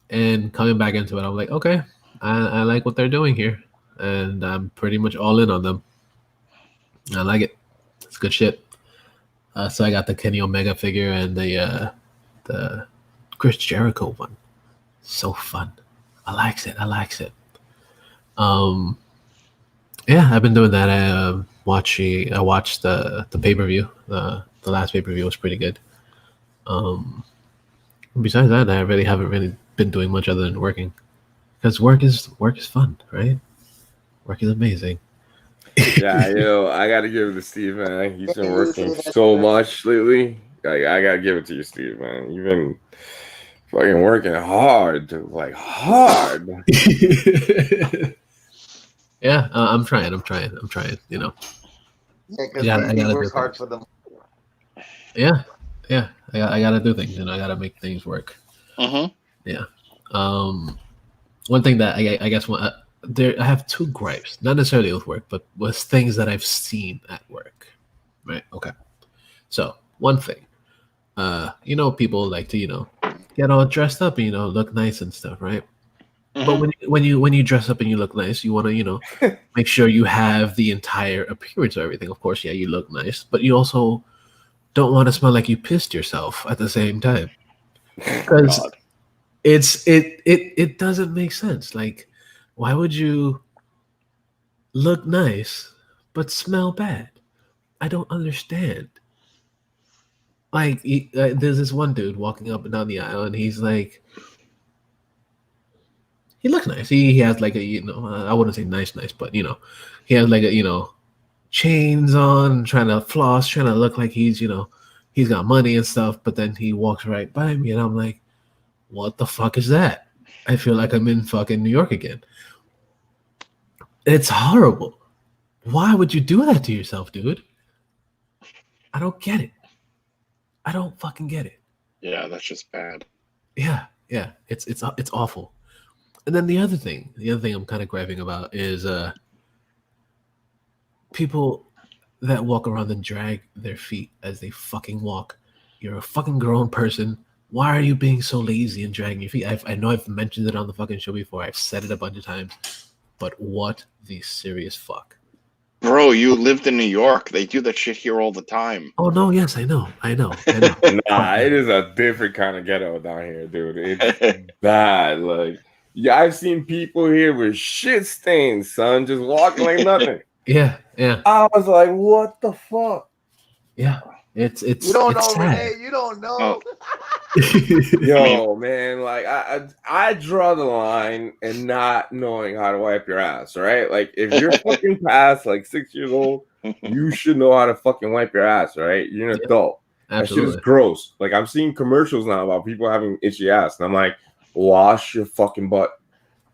And coming back into it, I'm like, okay, I like what they're doing here, and I'm pretty much all in on them. I like it. It's good shit. So I got the Kenny Omega figure and the Chris Jericho one. So fun. I likes it. Yeah, I've been doing that. I watched the pay-per-view. The last pay-per-view was pretty good. Besides that, I really haven't really been doing much other than working. Because work is fun, right? Work is amazing. Yeah, I gotta give it to Steve, man. He's been You say working that so shit. much lately. I gotta give it to you, Steve, man. You've been fucking working hard, dude. Like hard. Yeah, I'm trying. You know, Yeah, because I he gotta do works hard things. for them. Yeah, yeah, I gotta do things. I gotta make things work. Mm-hmm. Yeah. One thing that I guess there I have two gripes, not necessarily with work, but with things that I've seen at work. Right. Okay. So one thing, people like to get all dressed up and look nice and stuff, right? But Mm-hmm. when you dress up and you look nice, you want to make sure you have the entire appearance of everything. Of course, yeah, you look nice, but you also don't want to smell like you pissed yourself at the same time because God. it doesn't make sense. Like, why would you look nice but smell bad? I don't understand. Like, there's this one dude walking up and down the aisle, and he's like, he looks nice. He has like a I wouldn't say nice, but he has like a chains on, trying to floss, trying to look like he's got money and stuff. But then he walks right by me, and I'm like, what the fuck is that? I feel like I'm in fucking New York again. It's horrible. Why would you do that to yourself, dude? I don't get it. I don't fucking get it. Yeah, that's just bad. Yeah, it's awful. And then the other thing I'm kind of griping about is people that walk around and drag their feet as they fucking walk. You're a fucking grown person. Why are you being so lazy and dragging your feet? I know I've mentioned it on the fucking show before. I've said it a bunch of times, but what the serious fuck? Bro, you lived in New York. They do that shit here all the time. Oh no, yes, I know. Nah, it is a different kind of ghetto down here, dude. It's bad. Like, yeah, I've seen people here with shit stains, son, just walking like nothing. Yeah. I was like, what the fuck? Yeah. It's You don't know, sad. Renee. You don't know. Yo, man, like I draw the line in not knowing how to wipe your ass, right? Like if you're fucking past like 6 years old, you should know how to fucking wipe your ass, right? You're an adult. That shit is gross. Like I'm seeing commercials now about people having itchy ass, and I'm like, wash your fucking butt.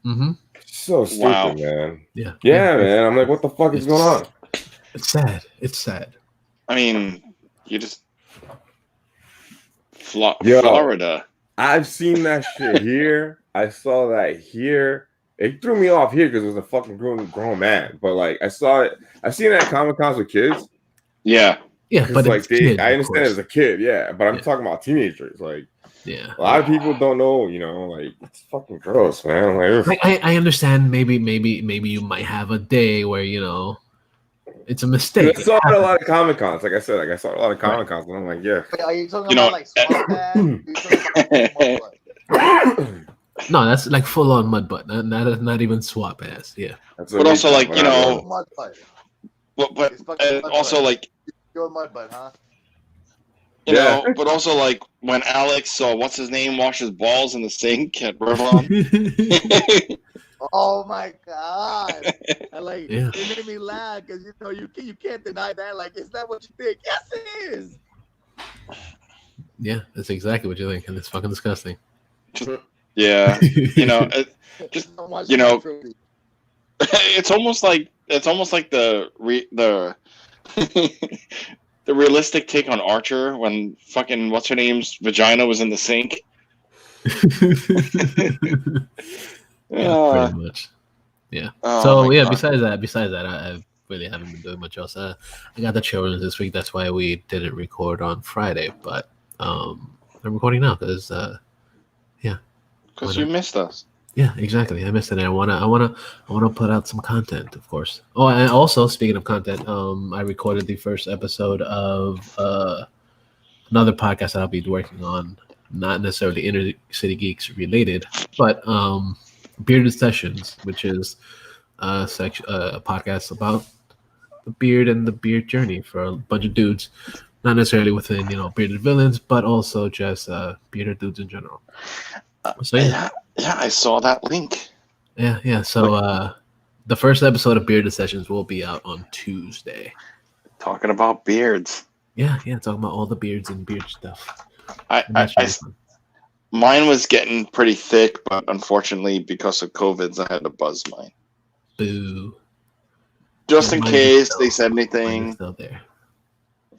Mm-hmm. So stupid, man. Yeah, man. I'm like, what the fuck is going on? It's sad. It's sad. I mean, you just Florida. I've seen that shit here. I saw that here. It threw me off here because it was a fucking grown man. But like, I've seen it at Comic Cons with kids. Yeah, but like I understand it as a kid, but I'm talking about teenagers. Like, a lot of people don't know. Like it's fucking gross, man. Like, I understand. Maybe you might have a day where it's a mistake. I saw a lot of Comic Cons. Like I said, I saw a lot of Comic Cons, and I'm like, yeah. Wait, are you talking about like swamp ass? No, that's like full on mud butt. Not even swap ass. Yeah. But also like mud butt. But also like your mud butt, huh? You know, but also like when Alex saw what's his name wash his balls in the sink at Revlon. Oh my god! It made me laugh because you can't deny that. Like, is that what you think? Yes, it is. Yeah, that's exactly what you think, and it's fucking disgusting. Yeah, it's almost like the the realistic take on Archer when fucking what's her name's vagina was in the sink. Pretty much. Yeah. So yeah, besides that, I really haven't been doing much else. I got the children this week. That's why we didn't record on Friday, but I'm recording now because because you missed us. Yeah, exactly. I missed it. And I wanna put out some content, of course. Oh, and also speaking of content, I recorded the first episode of another podcast that I'll be working on, not necessarily Inner City Geeks related, but Bearded Sessions, which is section, a podcast about the beard and the beard journey for a bunch of dudes, not necessarily within bearded villains, but also just bearded dudes in general. So yeah, I saw that link. Yeah. So the first episode of Bearded Sessions will be out on Tuesday. Talking about beards. Yeah, talking about all the beards and beard stuff. Mine was getting pretty thick, but unfortunately, because of COVID, I had to buzz mine. Boo. Just in case they said anything. Mine is still there.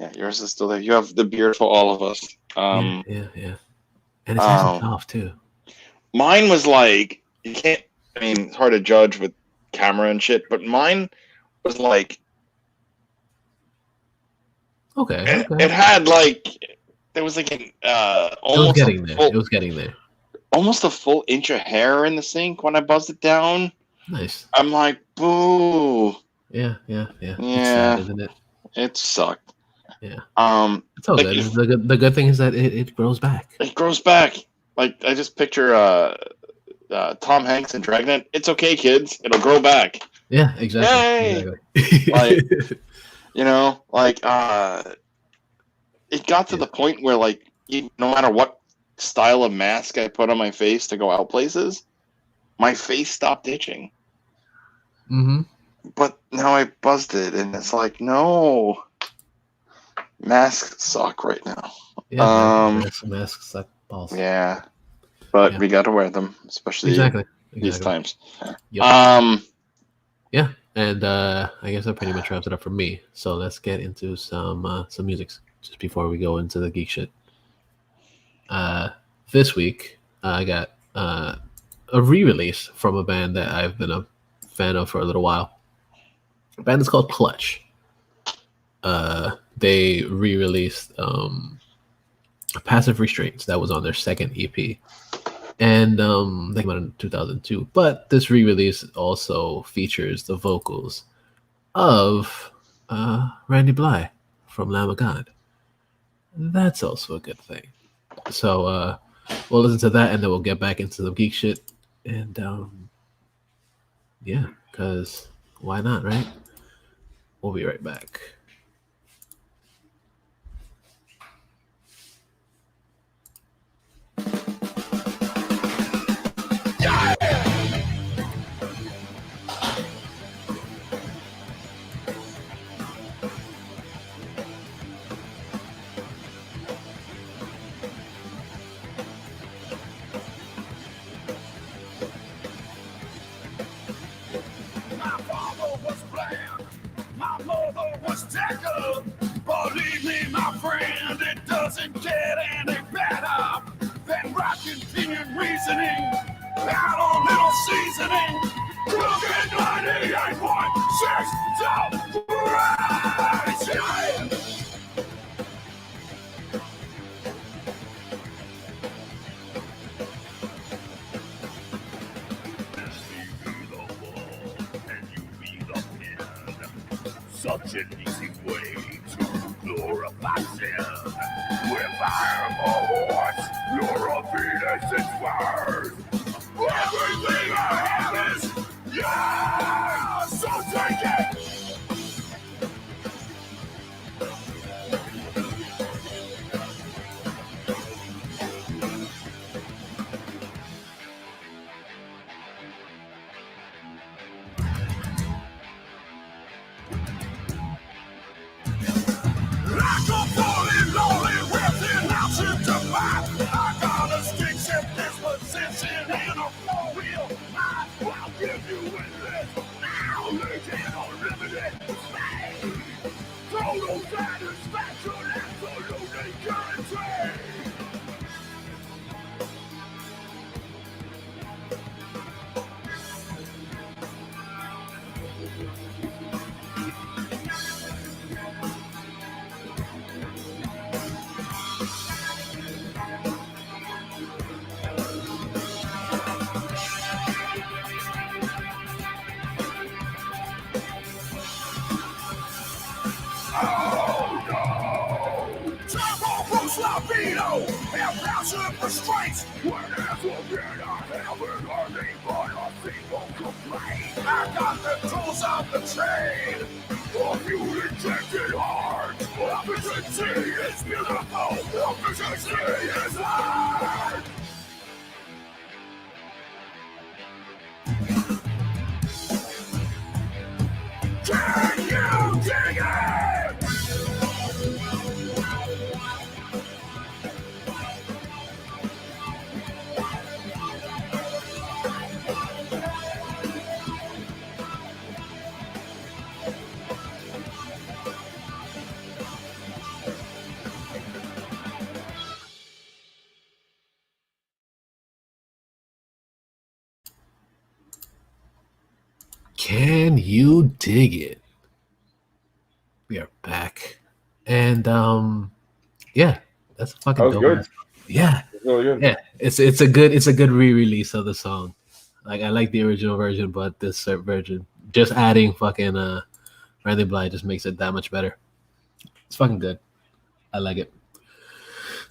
Yeah, yours is still there. You have the beard for all of us. Yeah. And it's actually off too. Mine was like, you can't, I mean, it's hard to judge with camera and shit, but mine was like, okay. It had like, there was like an almost it was getting there. Almost a full inch of hair in the sink when I buzzed it down. Nice. I'm like, boo. Yeah. It's sad, isn't it? It sucked. Yeah. It's all like good. The good thing is that it grows back. It grows back. Like I just picture Tom Hanks and Dragnet. It's okay, kids. It'll grow back. Yeah, exactly. Like, it got to the point where like no matter what style of mask I put on my face to go out places, my face stopped itching. Mm-hmm. But now I buzzed it, and it's like, no, masks suck right now. Yeah, masks suck balls. Yeah, but we got to wear them, especially these times. Yep. Yeah, and I guess that pretty much wraps it up for me. So let's get into some music just before we go into the geek shit. This week I got a re-release from a band that I've been a fan of for a little while. The band is called Clutch. They re-released Passive Restraints. That was on their second EP. And they came out in 2002. But this re-release also features the vocals of Randy Blythe from Lamb of God. That's also a good thing. So we'll listen to that, and then we'll get back into the geek shit. And yeah, because why not, right? We'll be right back. Believe me, my friend, it doesn't get any better than rockin' and reasoning. Add a little seasoning. Look at 98.6 celebration. Such an easy way to glorify sin. If I am a horse, you're a Venus in furs. Everything I have is yours, so take it. Total satisfaction, absolutely guaranteed. Restraints. Whenever I haven't heard anybody a single complaint. I got the pulls out the chain. Of rejected heart. Efficiency is beautiful. Efficiency is art. Can you dig it? Can you dig it? We are back, and yeah, that's a fucking That was dope. good. Ass. Yeah, It's really good. yeah, it's a good re-release of the song. Like I like the original version, but this version, just adding fucking Randy Blythe just makes it that much better. It's fucking good. I like it.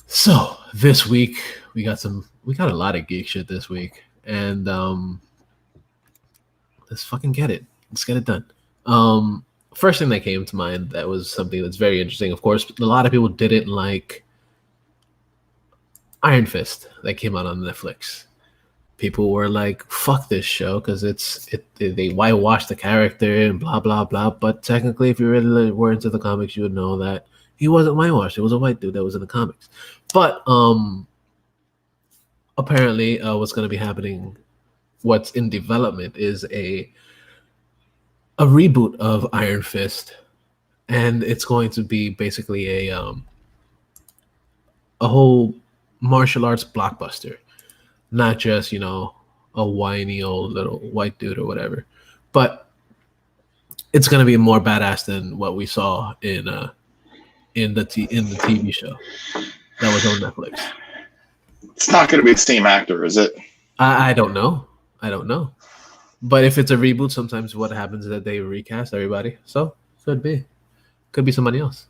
So this week we got a lot of geek shit this week, and let's fucking get it. Let's get it done. First thing that came to mind that was something that's very interesting. Of course, a lot of people didn't like Iron Fist that came out on Netflix. People were like, "Fuck this show," because they whitewashed the character and blah blah blah. But technically, if you really were into the comics, you would know that he wasn't whitewashed. It was a white dude that was in the comics. But apparently, what's going to be happening? What's in development is a reboot of Iron Fist, and it's going to be basically a whole martial arts blockbuster, not just a whiny old little white dude or whatever, but it's going to be more badass than what we saw in the TV show that was on Netflix. It's not going to be the same actor, is it? I don't know. But if it's a reboot, sometimes what happens is that they recast everybody. So could be somebody else.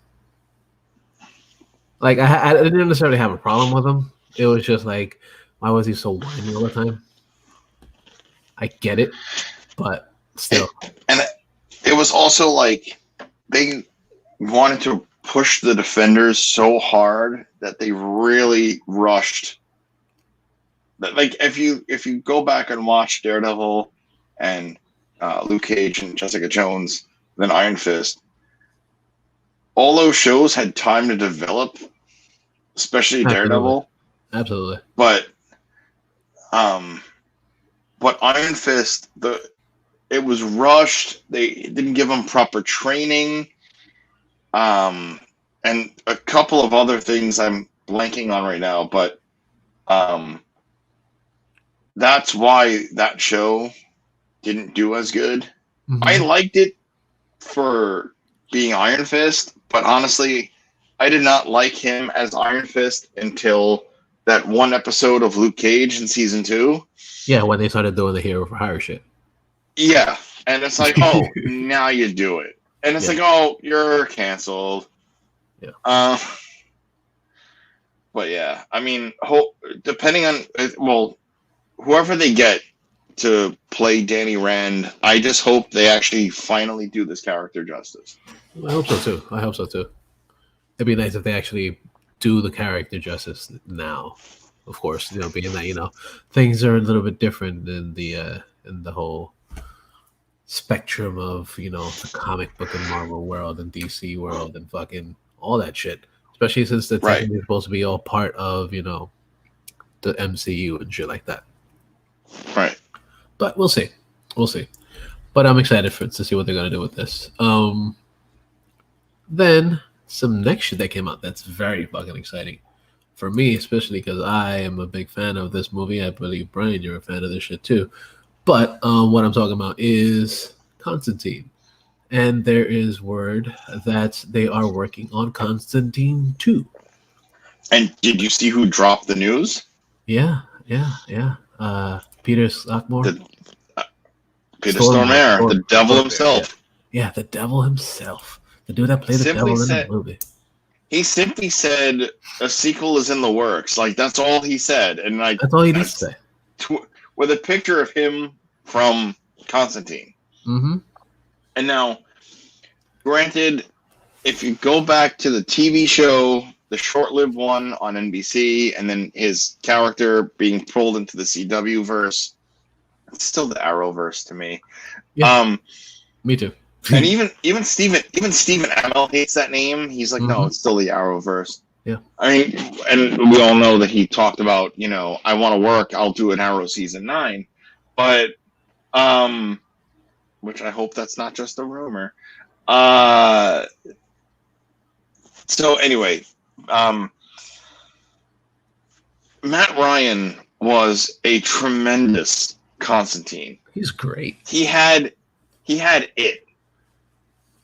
Like I didn't necessarily have a problem with him. It was just like, why was he so whiny all the time? I get it, but still. And it was also like they wanted to push the Defenders so hard that they really rushed. Like if you go back and watch Daredevil and Luke Cage and Jessica Jones, then Iron Fist, all those shows had time to develop, especially Daredevil. Absolutely. But Iron Fist, it was rushed. They didn't give him proper training, and a couple of other things I'm blanking on right now. But that's why that show didn't do as good. Mm-hmm. I liked it for being Iron Fist, but honestly, I did not like him as Iron Fist until that one episode of Luke Cage in season 2. Yeah, when they started doing the hero for hire shit. Yeah, and it's like, oh, now you do it. And it's like, oh, you're canceled. Yeah. But yeah, I mean, depending on, whoever they get to play Danny Rand, I just hope they actually finally do this character justice. I hope so too. It'd be nice if they actually do the character justice now. Of course, being that things are a little bit different in the whole spectrum of the comic book and Marvel world and DC world and fucking all that shit. Especially since the technically supposed to be all part of the MCU and shit like that. Right. But we'll see. But I'm excited to see what they're gonna do with this. Then some next shit that came out that's very fucking exciting for me, especially because I am a big fan of this movie. I believe, Brian, you're a fan of this shit too. But what I'm talking about is Constantine. And there is word that they are working on Constantine 2. And did you see who dropped the news? Yeah. Peter Stormare. Peter Stormare, the devil himself. Yeah, the devil himself. The dude that played the devil in the movie. He simply said a sequel is in the works. Like, that's all he said. And like that's all he did say. With a picture of him from Constantine. Mm-hmm. And now, granted, if you go back to the TV show, the short-lived one on NBC, and then his character being pulled into the CW verse, it's still the Arrowverse to me. Yeah. Me too. And even Steven Amell hates that name. He's like, no, it's still the Arrowverse. Yeah. I mean, and we all know that he talked about, I want to work, I'll do an Arrow season 9. But which I hope that's not just a rumor. So anyway, Matt Ryan was a tremendous Constantine. He's great. He had it.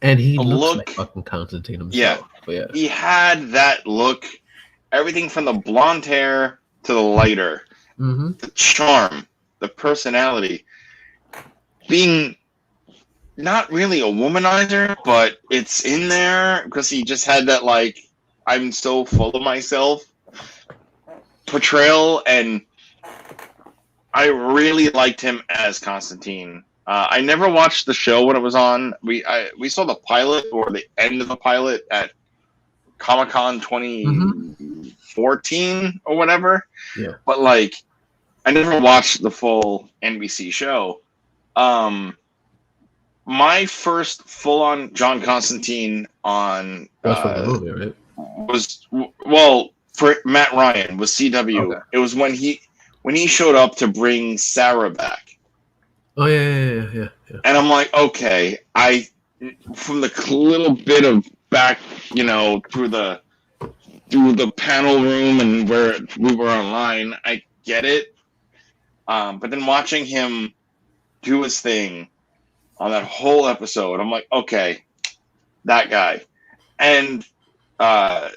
And he looks like fucking Constantine himself. Yeah. He had that look. Everything from the blonde hair to the lighter. The charm, the personality. Being not really a womanizer, but it's in there because he just had that, like, I'm so full of myself portrayal, and I really liked him as Constantine. I never watched the show when it was on. We saw the pilot or the end of the pilot at Comic-Con 2014 or whatever. Yeah. But, like, I never watched the full NBC show. My first full-on John Constantine on That's from the movie, right? was for Matt Ryan was CW. Okay. It was when he showed up to bring Sarah back. Oh yeah. And I'm like, okay, from the little bit of back, through the panel room and where we were online, I get it. But then watching him do his thing on that whole episode, I'm like, okay, that guy. And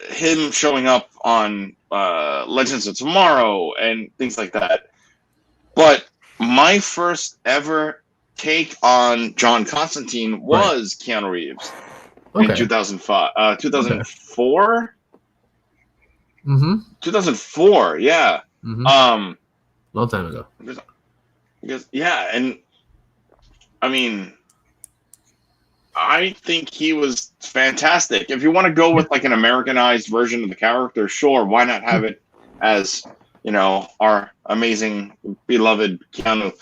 him showing up on Legends of Tomorrow and things like that. But my first ever take on John Constantine was Keanu Reeves in 2005, 2004. 2004, yeah. Long time ago. Because and I mean, I think he was fantastic. If you want to go with like an Americanized version of the character, sure, why not have it as, our amazing, beloved Keanu?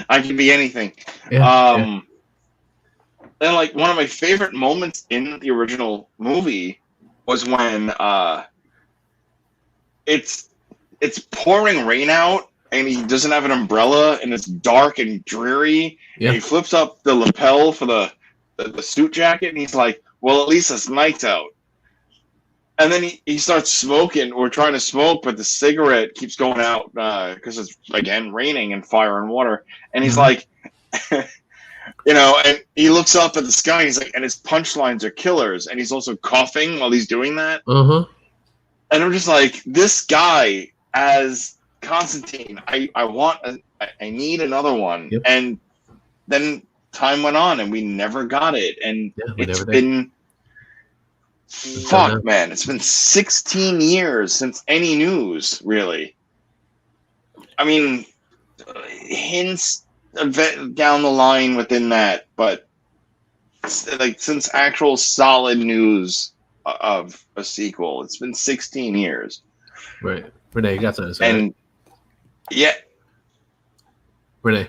I could be anything. And like one of my favorite moments in the original movie was when it's pouring rain out and he doesn't have an umbrella and it's dark and dreary. Yeah. And he flips up the lapel for the suit jacket and he's like, well, at least it's nights out. And then he starts smoking. We're trying to smoke, but the cigarette keeps going out because it's, again, raining and fire and water. And he's like, and he looks up at the sky. And he's like, and his punchlines are killers. And he's also coughing while he's doing that. And I'm just like, this guy as Constantine, I need another one. Yep. And then time went on and we never got it. And it's been... Fuck, man. It's been 16 years since any news, really. I mean, hints down the line within that, but like since actual solid news of a sequel, it's been 16 years. Right. Renee, you got something to say? And yeah. Renee.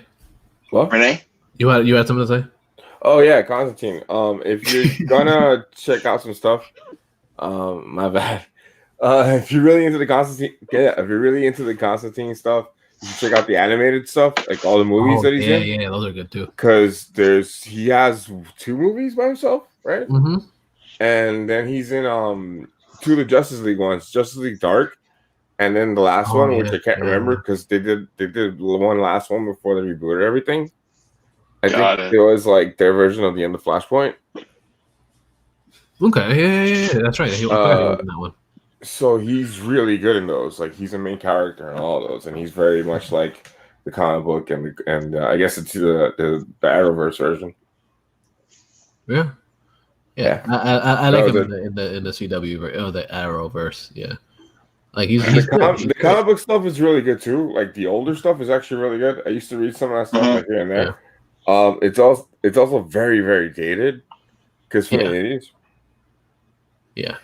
What? Renee? You had something to say? Oh yeah, Constantine. If you're gonna check out some stuff, my bad. If you're really into the Constantine stuff, you should check out the animated stuff, like all the movies that he's in. Yeah, those are good too. Because he has 2 movies by himself, right? And then he's in 2 of the Justice League ones, Justice League Dark, and then the last one, which I can't remember because they did one last one before they rebooted everything. I think it was like their version of the end of Flashpoint. Okay, yeah, that's right. He was in that one. So he's really good in those. Like he's a main character in all those, and he's very much like the comic book and I guess it's the Arrowverse version. Yeah. I like him in the CW the Arrowverse. Yeah. Like he's The, good. He's the good. comic book stuff is really good too. Like the older stuff is actually really good. I used to read some of that stuff like here and there. It's also very very dated because from the 80s. Yeah.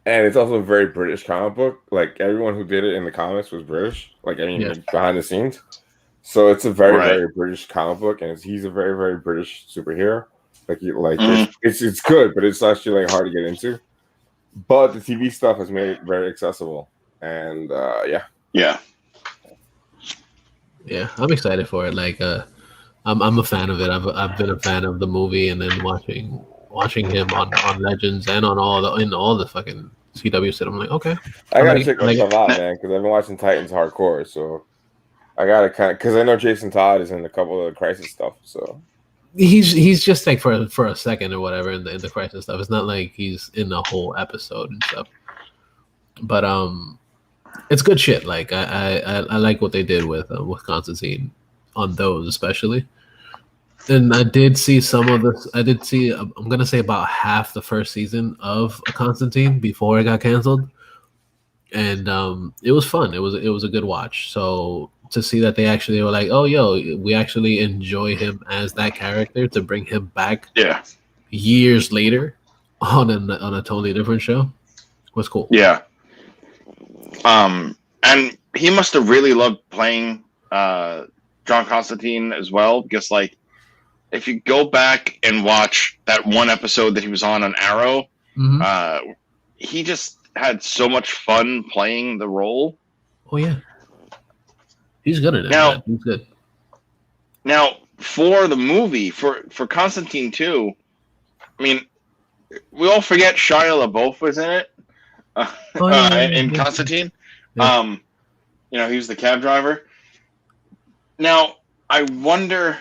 And it's also a very British comic book. Like everyone who did it in the comics was British. Like I mean, like, behind the scenes. So it's a very very British comic book, and he's a very very British superhero. Like it's good, but it's actually like hard to get into. But the TV stuff has made it very accessible, and yeah, I'm excited for it. Like I'm a fan of it. I've been a fan of the movie, and then watching him on Legends and on all the fucking CW shit. I'm like, okay, I gotta check my stuff out, man, because I've been watching Titans hardcore, so I gotta because I know Jason Todd is in a couple of the Crisis stuff, so. He's just like for a second or whatever in the Crisis stuff. It's not like he's in the whole episode and stuff. But it's good shit. Like I like what they did with Constantine on those especially. And I did see some of this. I did see. I'm gonna say about half the first season of Constantine before it got canceled, and it was fun. It was a good watch. So to see that they actually were like, oh, yo, we actually enjoy him as that character, to bring him back years later on a totally different show was cool. Yeah. And he must have really loved playing John Constantine as well, because like if you go back and watch that one episode that he was on Arrow, he just had so much fun playing the role. Oh yeah. He's good at it. Now, he's good. Now, for the movie, for Constantine 2, I mean, we all forget Shia LaBeouf was in it. In Constantine. Yeah. He was the cab driver. Now, I wonder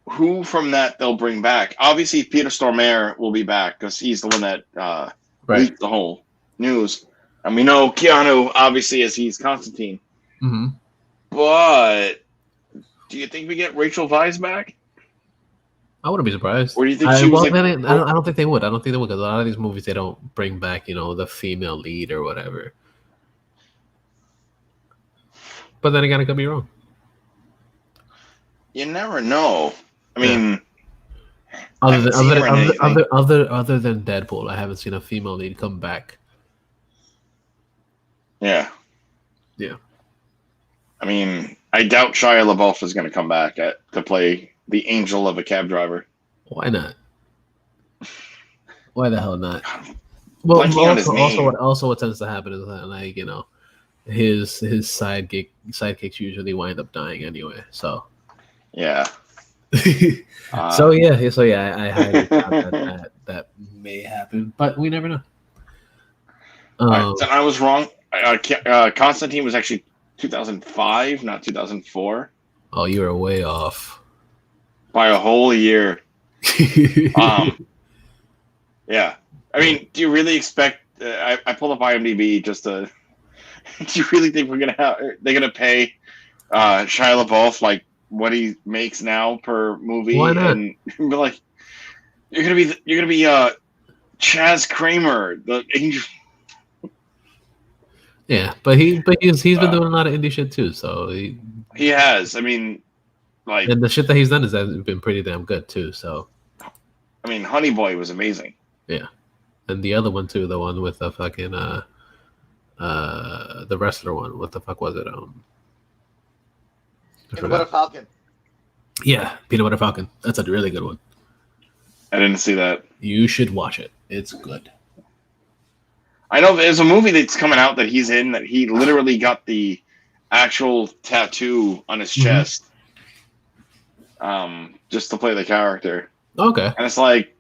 who from that they'll bring back. Obviously, Peter Stormare will be back because he's the one that leaked the whole news. And we know Keanu, obviously, as he's Constantine. Mm-hmm. But do you think we get Rachel Weisz back? I wouldn't be surprised. Or do you think she was like, I don't think they would. I don't think they would, because a lot of these movies they don't bring back, the female lead or whatever. But then again, I could be wrong. You never know. I mean, other than Deadpool, I haven't seen a female lead come back. Yeah. Yeah. I mean, I doubt Shia LaBeouf is going to come back to play the angel of a cab driver. Why not? Why the hell not? Well, also what tends to happen is that, like, his sidekicks usually wind up dying anyway. So yeah. I highly doubt that may happen, but we never know. I was wrong. Constantine was actually 2005, not 2004. Oh, you were way off by a whole year. Yeah. I mean, do you really expect? I pulled up IMDb just to. Do you really think they're gonna pay Shia LaBeouf like what he makes now per movie? Why not? And be like, you're gonna be Chaz Kramer, the angel. Yeah, but he's been doing a lot of indie shit too. So he has. I mean, like, and the shit that he's done has been pretty damn good too. So, I mean, Honey Boy was amazing. Yeah, and the other one too, the one with the fucking the wrestler one. What the fuck was it? Peanut Butter Falcon. Yeah, Peanut Butter Falcon. That's a really good one. I didn't see that. You should watch it. It's good. I know there's a movie that's coming out that he's in that he literally got the actual tattoo on his chest, just to play the character. Okay. And it's like,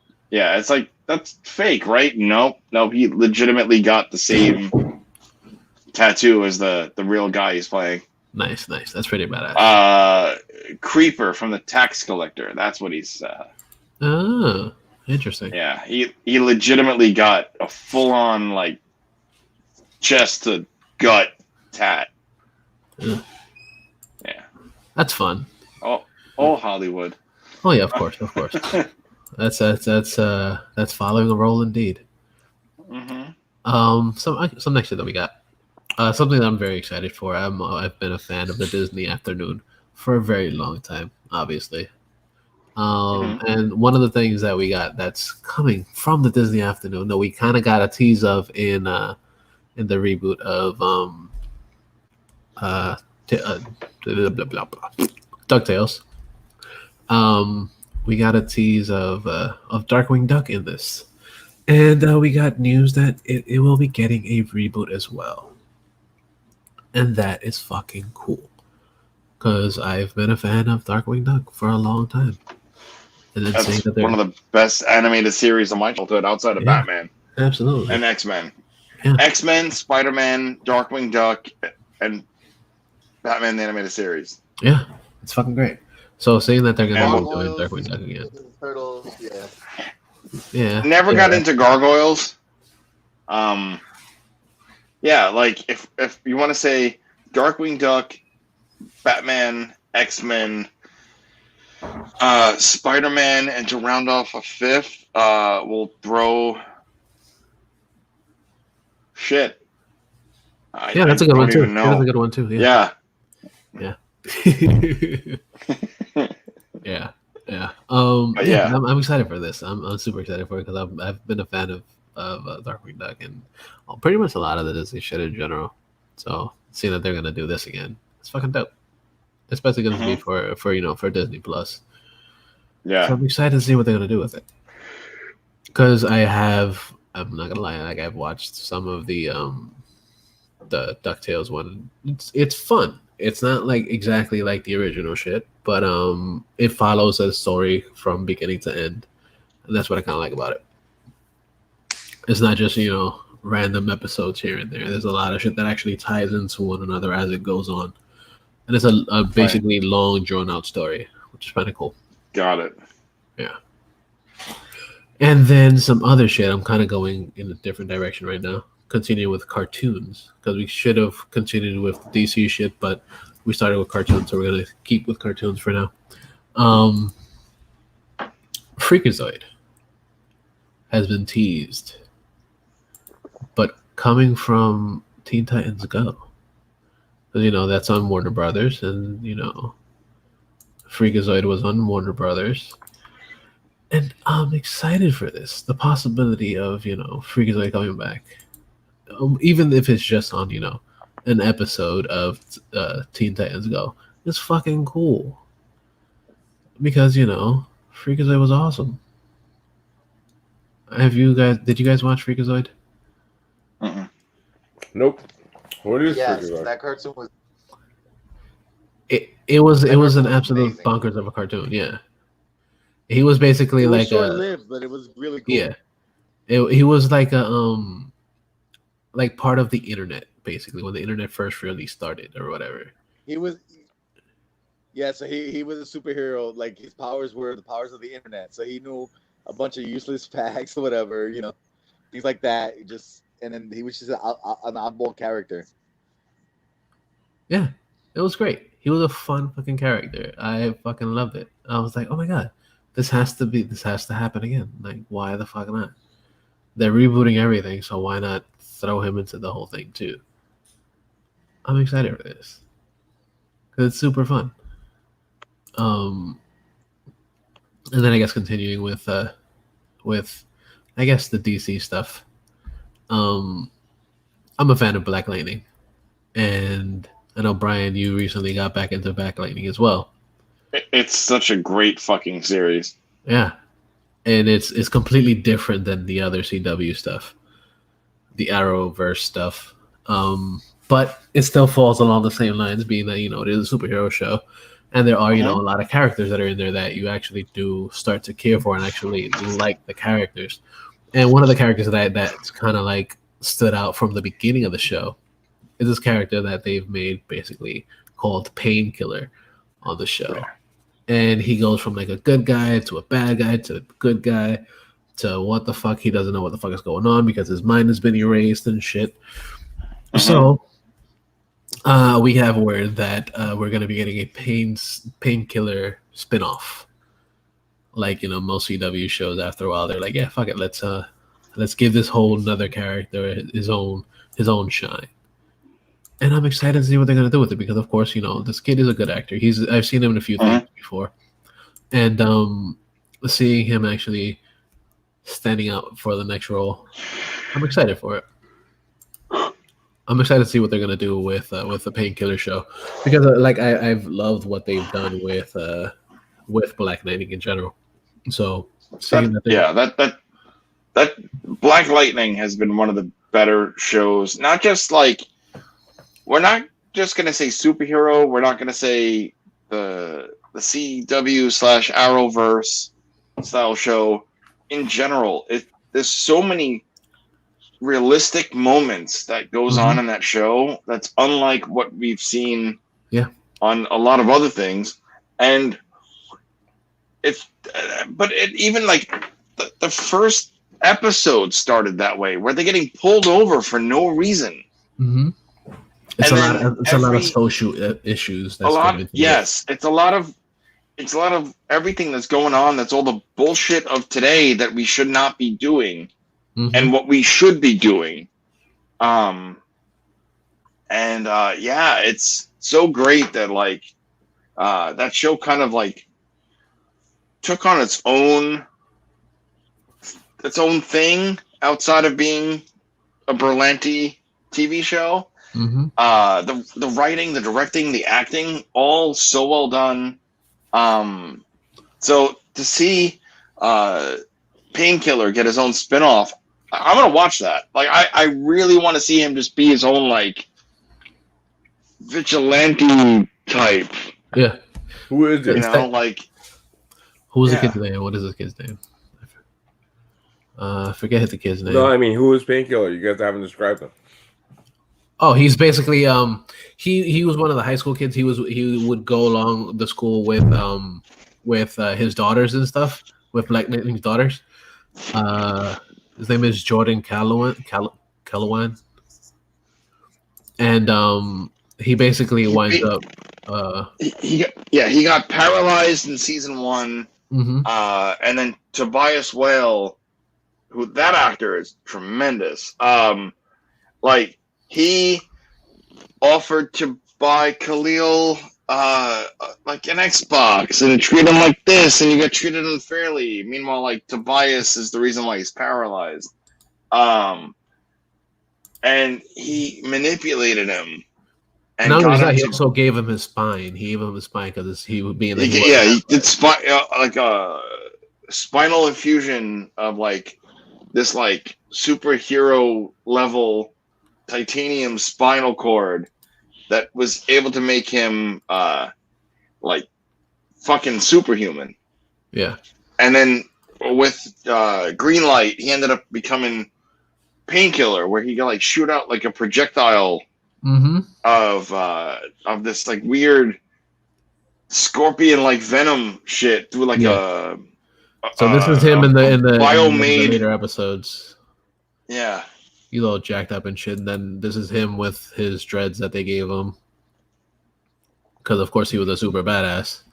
that's fake, right? Nope. He legitimately got the same tattoo as the real guy he's playing. Nice. That's pretty badass. Creeper from the Tax Collector. That's what he's. Oh, interesting. Yeah, he legitimately got a full-on like chest to gut tat. Yeah. Yeah, that's fun. Oh, Hollywood. Oh yeah, of course. That's following a role indeed. Mm-hmm. Some next shit that we got. Something that I'm very excited for. I've been a fan of the Disney Afternoon for a very long time, obviously. And one of the things that we got that's coming from the Disney Afternoon that we kind of got a tease of in the reboot of t- uh blah, blah, blah, blah, DuckTales. We got a tease of Darkwing Duck in this, and we got news that it will be getting a reboot as well, and that is fucking cool. Because I've been a fan of Darkwing Duck for a long time. And then That's one of the best animated series of my childhood outside of Batman. Absolutely. And X-Men. Yeah. X-Men, Spider-Man, Darkwing Duck, and Batman the Animated Series. Yeah, it's fucking great. So seeing that they're going to be doing Darkwing Duck again. Turtles, yeah. Yeah. Never got into Gargoyles. Yeah, like if you want to say Darkwing Duck, Batman, X-Men, Spider-Man, and to round off a fifth, we'll throw shit. Yeah, that's a good one too. That's a good one too. Yeah. Yeah. Yeah. Yeah. Yeah. I'm excited for this. I'm super excited for it because I've been a fan of Darkwing Duck and pretty much a lot of the Disney shit in general. So seeing that they're gonna do this again, it's fucking dope. Especially going to be for Disney Plus. Yeah. So I'm excited to see what they're gonna do with it. Because I'm not gonna lie, like I've watched some of the DuckTales one. It's fun. It's not like exactly like the original shit, but it follows a story from beginning to end, and that's what I kind of like about it. It's not just random episodes here and there. There's a lot of shit that actually ties into one another as it goes on, and it's a basically long drawn out story, which is kind of cool. Got it. Yeah. And then some other shit. I'm kind of going in a different direction right now. Continue with cartoons because we should have continued with DC shit, but we started with cartoons, so we're gonna keep with cartoons for now. Freakazoid has been teased, but coming from Teen Titans Go, because that's on Warner Brothers, and Freakazoid was on Warner Brothers. And I'm excited for this. The possibility of, Freakazoid coming back. Even if it's just on, an episode of Teen Titans Go. It's fucking cool. Because, Freakazoid was awesome. Did you guys watch Freakazoid? Nope. What is Yes, Freakazoid? that cartoon was. It was an absolute amazing. Bonkers of a cartoon, yeah. He was basically it was like short-lived, but it was really cool. Yeah, he was like a like part of the internet, basically when the internet first really started or whatever. He was, yeah. So he was a superhero. Like his powers were the powers of the internet. So he knew a bunch of useless facts, or whatever, things like that. And then he was just an oddball character. Yeah, it was great. He was a fun fucking character. I fucking loved it. I was like, oh my god. This has to happen again. Like, why the fuck not? They're rebooting everything, so why not throw him into the whole thing too? I'm excited for this because it's super fun. And then I guess continuing with I guess the DC stuff. I'm a fan of Black Lightning, and I know Brian, you recently got back into Black Lightning as well. It's such a great fucking series. Yeah. And it's completely different than the other CW stuff. The Arrowverse stuff. But it still falls along the same lines, being that, it is a superhero show. And there are, a lot of characters that are in there that you actually do start to care for and actually like the characters. And one of the characters that's kind of like stood out from the beginning of the show is this character that they've made basically called Painkiller on the show. And he goes from like a good guy to a bad guy to a good guy to what the fuck, he doesn't know what the fuck is going on because his mind has been erased and shit. So we have word that we're going to be getting a Painkiller spinoff. Like, most CW shows after a while, they're like, yeah, fuck it, let's give this whole another character his own shine. And I'm excited to see what they're gonna do with it because, of course, this kid is a good actor. I've seen him in a few things before, and seeing him actually standing out for the next role, I'm excited for it. I'm excited to see what they're gonna do with the Painkiller show because I've loved what they've done with Black Lightning in general. So seeing that Black Lightning has been one of the better shows. Not just like we're not just gonna say superhero. We're not gonna say the CW / Arrowverse style show. In general, there's so many realistic moments that goes on in that show that's unlike what we've seen on a lot of other things, and even like the first episode started that way where they're getting pulled over for no reason. It's a lot of social issues. It's a lot of everything that's going on. That's all the bullshit of today that we should not be doing. And what we should be doing. It's so great that that show kind of like took on its own thing outside of being a Berlanti TV show. The writing, the directing, the acting, all so well done. So to see Painkiller get his own spinoff, I'm gonna watch that. Like, I really want to see him just be his own like vigilante type. Yeah. Who is it? Who's the kid's name? What is this kid's name? I forget the kid's name. No, I mean, who is Painkiller? You guys haven't described him. Oh, he's basically he was one of the high school kids. He would go along the school with his daughters and stuff, with Black Lightning's daughters. His name is Jordan Callawan. And he basically winds up he got paralyzed in season 1. And then Tobias Whale, who that actor is tremendous. He offered to buy Khalil like an Xbox and treat him like this, and you get treated unfairly. Meanwhile, like, Tobias is the reason why he's paralyzed. And he manipulated him. And not only that, he also gave him his spine. He gave him his spine because he would be in the he did like a spinal infusion of like this like superhero level titanium spinal cord that was able to make him like fucking superhuman. Yeah. And then with Green Light, he ended up becoming Painkiller, where he could like shoot out like a projectile of this like weird scorpion like venom shit through like a. So this is him in the bio-made later episodes. Yeah. He's all jacked up and shit. And then this is him with his dreads that they gave him. Because, of course, he was a super badass.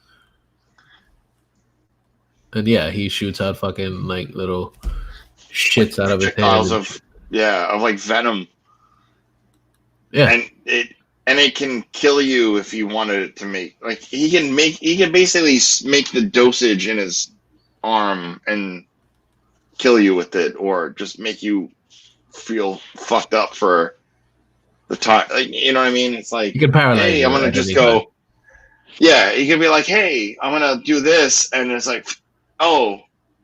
And, yeah, he shoots out fucking, like, little shits out of his hand. Of like venom. Yeah. And it can kill you if you wanted it to make. Like, he can basically make the dosage in his arm and kill you with it, or just make you feel fucked up for the time. Like, you know what I mean? It's like, you can paralyze. Hey, I'm gonna just go. Yeah, you can be like, hey, I'm gonna do this, and it's like, oh,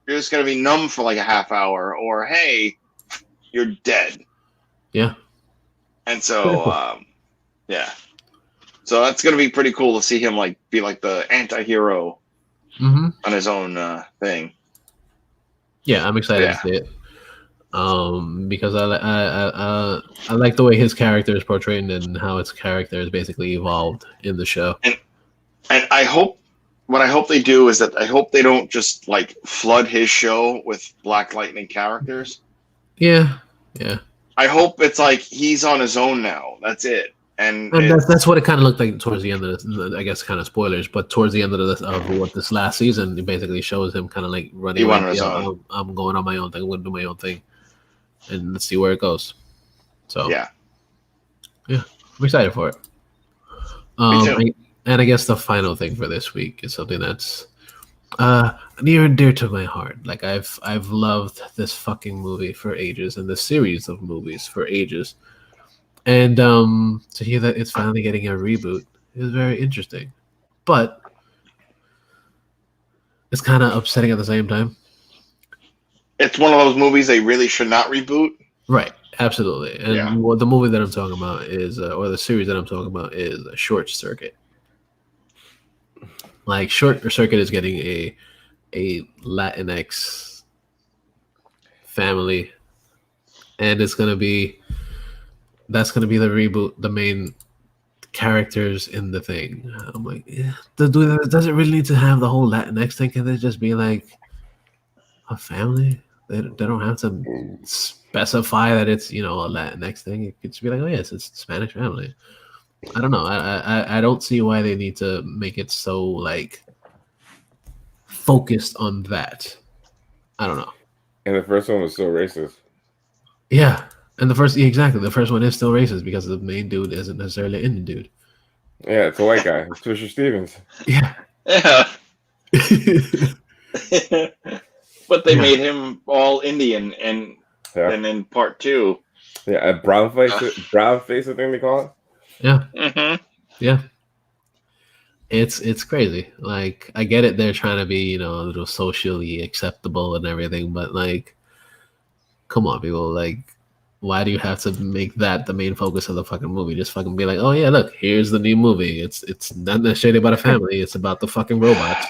you're just gonna be numb for like a half hour, or hey, you're dead. Yeah. And so, yeah. So that's gonna be pretty cool to see him like be like the anti-hero on his own thing. Yeah, I'm excited to see it. Because I like the way his character is portrayed and how its character is basically evolved in the show. And I hope they do is that I hope they don't just like flood his show with Black Lightning characters. Yeah. I hope it's like he's on his own now. That's it. And that's what it kind of looked like towards the end of this. I guess kind of spoilers, but towards the end of this last season, it basically shows him kind of like running. He went on his own. I'm going on my own thing. I'm going to do my own thing, and let's see where it goes. So yeah. I'm excited for it. Me too. And I guess the final thing for this week is something that's near and dear to my heart. Like I've loved this fucking movie for ages, and this series of movies for ages. And to hear that it's finally getting a reboot is very interesting, but it's kind of upsetting at the same time. It's one of those movies they really should not reboot. Right, absolutely. And Yeah. what the movie that I'm talking about is, or the series that I'm talking about is Short Circuit. Like Short Circuit is getting a Latinx family, and that's gonna be the reboot, the main characters in the thing. I'm like, yeah, does it really need to have the whole Latinx thing? Can they just be like a family? They don't have to specify that it's, you know, a Latinx thing. It could just be like, oh yes, it's a Spanish family. I don't know. I don't see why they need to make it so like focused on that. I don't know. And the first one was so racist. Yeah, and the first one is still racist because the main dude isn't necessarily an Indian dude. Yeah, it's a white guy. It's Fisher Stevens. Yeah. Yeah. But they Yeah. made him all Indian, and Yeah, then in part 2. yeah, a brown face, I think they call it. Yeah. Mm-hmm. Yeah. It's crazy. Like I get it, they're trying to be, you know, a little socially acceptable and everything, but like, come on, people. Like, why do you have to make that the main focus of the fucking movie? Just fucking be like, oh yeah, look, here's the new movie. It's not necessarily about a family. It's about the fucking robots.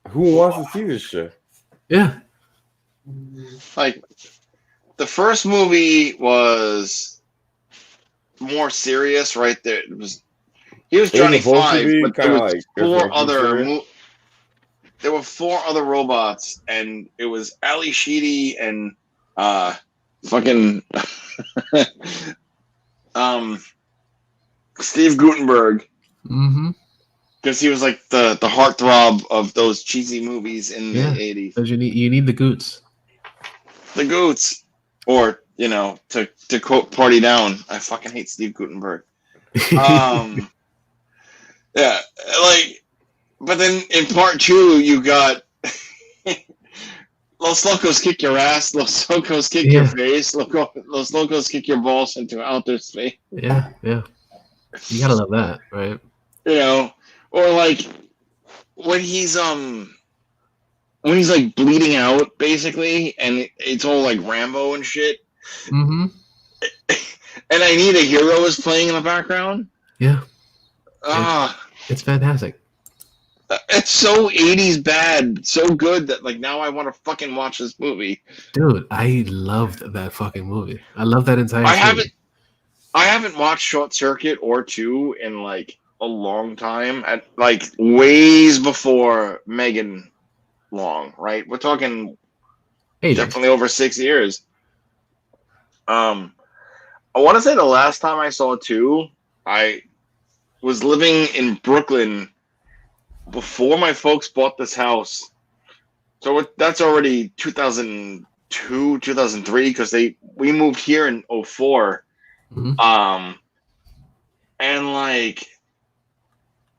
Who wants to see this shit? Yeah. Like, the first movie was more serious, right? There, it was. He was It was Johnny supposed to Five, be but there kinda was like- it was four like other. serious. There were 4 other robots, and it was Ali Sheedy and fucking Steve Gutenberg, Mm-hmm. because he was like the heartthrob of those cheesy movies in Yeah. the 80s. Because you need the goots. The Goots, or you know, to quote Party Down, I fucking hate Steve Gutenberg. Yeah, like, but then in part 2 you got Los Locos kick your ass, Los Locos kick your Yeah. face, Los Locos kick your balls into outer space. Yeah, yeah. You gotta love that, right? You know, or like when he's like bleeding out basically, and it's all like Rambo and shit. Mm-hmm. And I Need a Hero is playing in the background. Yeah. Ah, It's fantastic. it's so 80s bad, so good that like now I want to fucking watch this movie. Dude, I loved that fucking movie. I love that entire series. I haven't watched Short Circuit or 2 in like a long time, at like ways before Megan Long, right? We're talking Ages. definitely over 6 years. I want to say the last time I saw 2, I was living in Brooklyn before my folks bought this house. So that's already 2002, 2003, because we moved here in 2004. Mhm. And like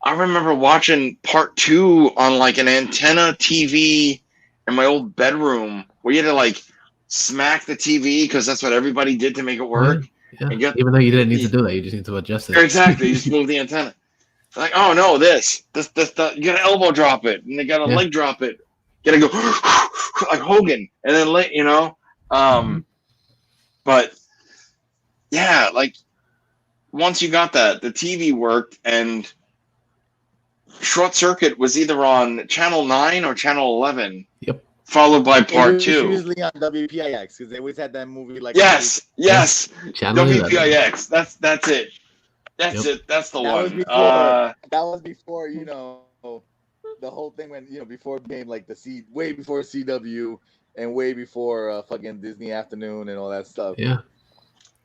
I remember watching part 2 on like an antenna TV in my old bedroom, where you had to like smack the TV because that's what everybody did to make it work. Yeah. And get- Even though you didn't need to do that, you just need to adjust it. Exactly, you just move the antenna. Like, oh no, this, you gotta elbow drop it, and they gotta Yeah. leg drop it. You gotta go like Hogan, and then you know. But yeah, like once you got that, the TV worked, and Short Circuit was either on Channel 9 or Channel 11. Yep. Followed by It part was 2. usually on WPIX because they always had that movie like Yes. Channel 11. WPIX. That's it. That's Yep. it. That's the That was one. before. That was before, you know, the whole thing when, you know, before it became like way before CW and way before fucking Disney Afternoon and all that stuff. Yeah.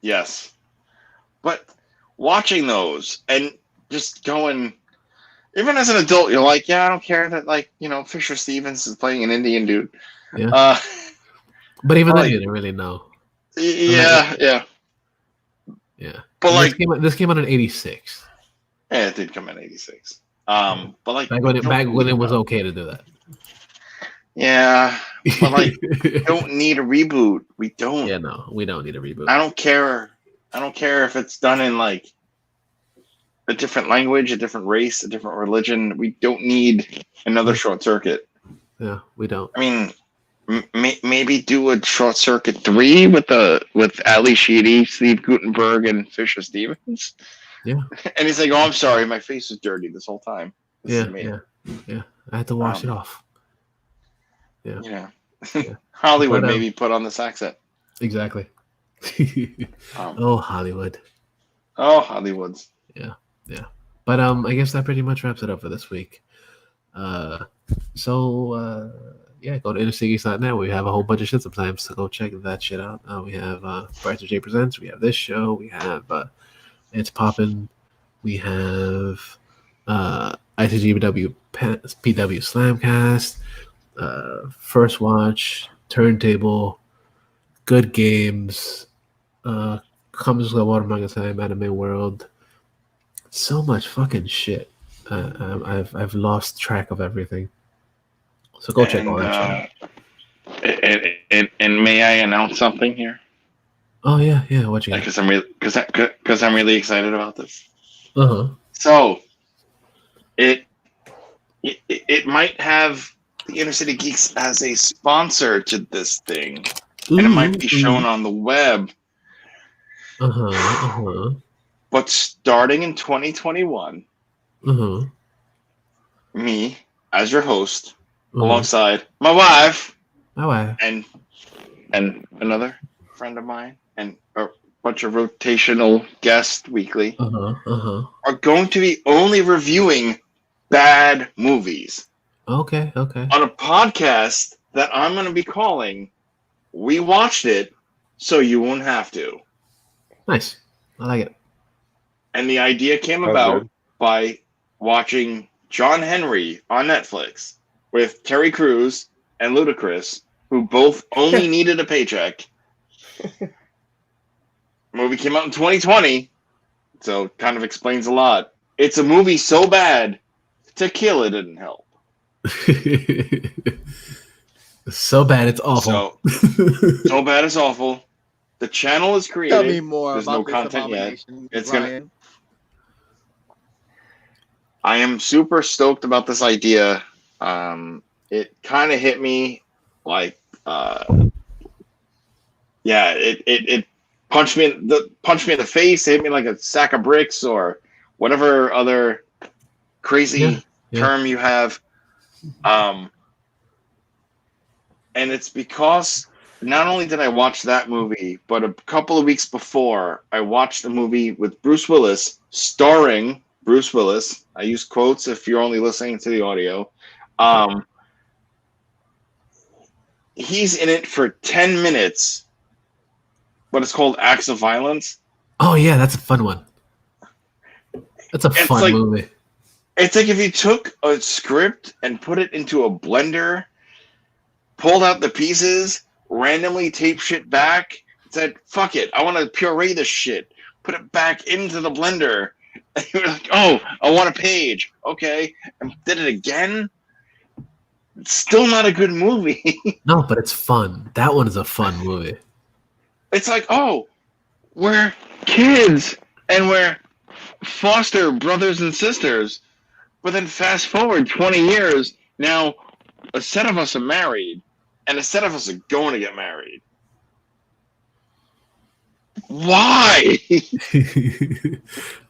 Yes. But watching those and just going, even as an adult, you're like, yeah, I don't care that, like, you know, Fisher Stevens is playing an Indian dude. Yeah. But even then, like- you didn't really know. Yeah. Yeah. But like, this came out in '86. yeah, it did come in '86. But like, Back when it was okay to do that. Yeah, but like, we don't need a reboot. We don't. Yeah, no, we don't need a reboot. I don't care. I don't care if it's done in like a different language, a different race, a different religion. We don't need another Short Circuit. Yeah, we don't. I mean, maybe do a Short Circuit 3 with Ali Sheedy, Steve Guttenberg, and Fisher Stevens. Yeah. And he's like, "Oh, I'm sorry, my face was dirty this whole time." This is me. Yeah. I had to wash it off. Yeah. You know, Hollywood But, maybe put on this accent. Exactly. Oh, Hollywood. Oh, Hollywoods. Yeah. But I guess that pretty much wraps it up for this week. Go to InnerCityGeek.net. We have a whole bunch of shit sometimes, so go check that shit out. We have Bryce J Presents. We have this show. We have It's Poppin'. We have ICGPW Slamcast. First Watch, Turntable, Good Games, Comes with Watermelon Time, Anime World. So much fucking shit. I've lost track of everything. So go check all that shit out. And may I announce something here? Oh yeah. What you got? Because I'm really excited about this. So it might have the Inner City Geeks as a sponsor to this thing, and it might be shown on the web. But starting in 2021, me as your host, alongside my wife, and another friend of mine, and a bunch of rotational guests weekly, are going to be only reviewing bad movies. Okay. On a podcast that I'm going to be calling We Watched It So You Won't Have to. Nice. I like it. And the idea came about by watching John Henry on Netflix with Terry Crews and Ludacris, who both only needed a paycheck. Movie came out in 2020, so it kind of explains a lot. It's a movie so bad, tequila didn't help. So bad it's awful. So bad it's awful. The channel is created. Tell me more There's about no this content yet. abomination, It's Brian. I am super stoked about this idea. It kind of hit me like, it punched me in the face. It hit me like a sack of bricks or whatever other crazy term you have. And it's because not only did I watch that movie, but a couple of weeks before, I watched a movie with Bruce Willis, starring Bruce Willis. I use quotes if you're only listening to the audio. He's in it for 10 minutes, but it's called Acts of Violence. Oh, yeah, that's a fun one. That's a fun movie. It's like if you took a script and put it into a blender, pulled out the pieces, randomly taped shit back, said, fuck it, I want to puree this shit, put it back into the blender, and you're like, oh, I want a page. Okay. And did it again? It's still not a good movie. No, but it's fun. That one is a fun movie. It's like, oh, we're kids and we're foster brothers and sisters. But then fast forward 20 years, now a set of us are married and a set of us are going to get married. Why?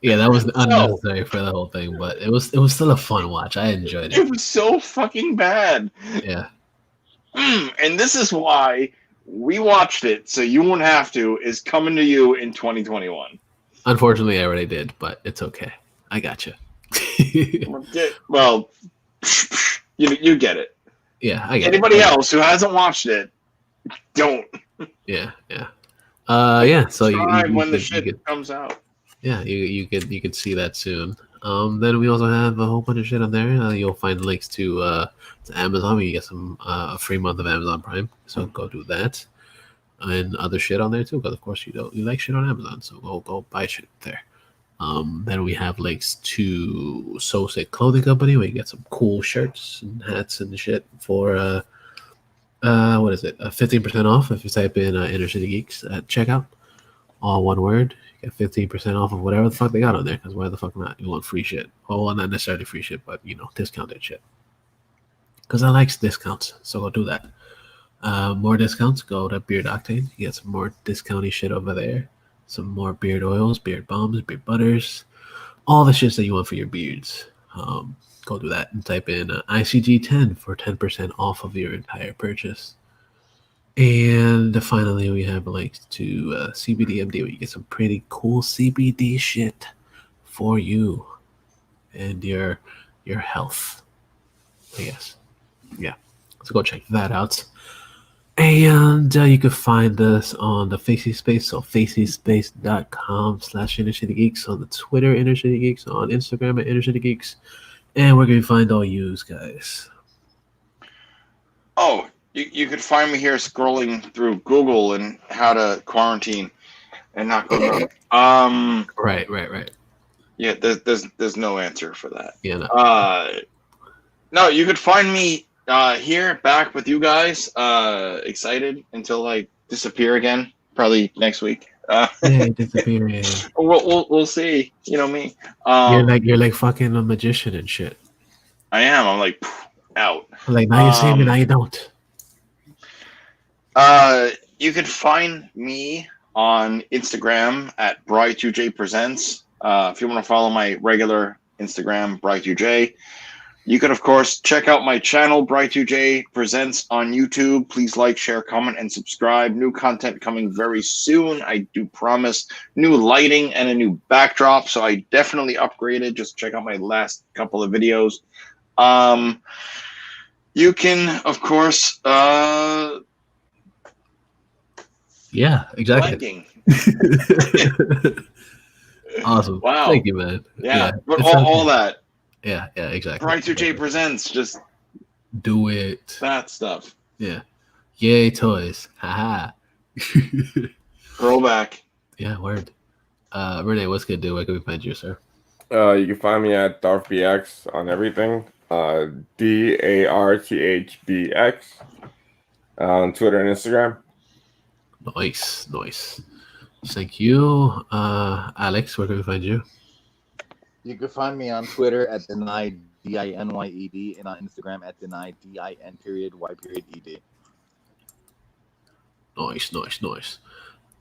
Yeah, that was unnecessary for the whole thing, but it was still a fun watch. I enjoyed it. It was so fucking bad. Yeah. And this is why We Watched It So You Won't Have to is coming to you in 2021. Unfortunately, I already did, but it's okay. I got you. Well, you get it. Yeah, I get it. Anybody else who hasn't watched it, don't. Yeah. So when the shit comes out. Yeah, you could see that soon. Then we also have a whole bunch of shit on there. You'll find links to Amazon. You get some a free month of Amazon Prime, so go do that. and other shit on there too. Because of course you like shit on Amazon, so go buy shit there. Then we have links to So Sick Clothing Company, where you get some cool shirts and hats and shit for what is it? 15% off if you type in Inner City Geeks at checkout. All one word. You get 15% off of whatever the fuck they got on there. Because why the fuck not? You want free shit? Well, not necessarily free shit, but discounted shit. Because I like discounts, so go do that. More discounts, go to Beard Octane. You get some more discounty shit over there. Some more beard oils, beard balms, beard butters, all the shits that you want for your beards. Go do that and type in ICG10 for 10% off of your entire purchase. And finally, we have links to CBDMD, where you get some pretty cool CBD shit for you and your health. I guess. Yeah. So go check that out. And you can find us on the Facey Space, so facyspace.com/InnerCityGeeks, on the Twitter InnerCityGeeks, on Instagram at InnerCityGeeks, and where can you find all yous guys? Oh, you could find me here scrolling through Google and how to quarantine and not go drunk. Right. Yeah, there's no answer for that. Yeah. No. No, you could find me here back with you guys. Excited until I disappear again, probably next week. Yeah, disappearing. We'll see. You know me. You're like fucking a magician and shit. I am. I'm like out. Like now you see me, now you don't. You can find me on Instagram at Bri2J Presents. If you want to follow my regular Instagram, Bri2J. You can, of course, check out my channel, Bri2J Presents, on YouTube. Please like, share, comment, and subscribe. New content coming very soon. I do promise. New lighting and a new backdrop. So I definitely upgraded. Just check out my last couple of videos. You can, of course, yeah, exactly. Awesome. Wow. Thank you, man. Yeah. But all that. Yeah, exactly. Bri2J Presents, just do it. That stuff. Yeah. Yay, toys. Haha. Throwback. Yeah, word. Renee, what's good, dude? Where can we find you, sir? You can find me at DarthBX on everything. DarthBX on Twitter and Instagram. Nice. Thank you. Alex, where can we find you? You can find me on Twitter at denied DINYED and on Instagram at denied DIN_Y_ED. Nice.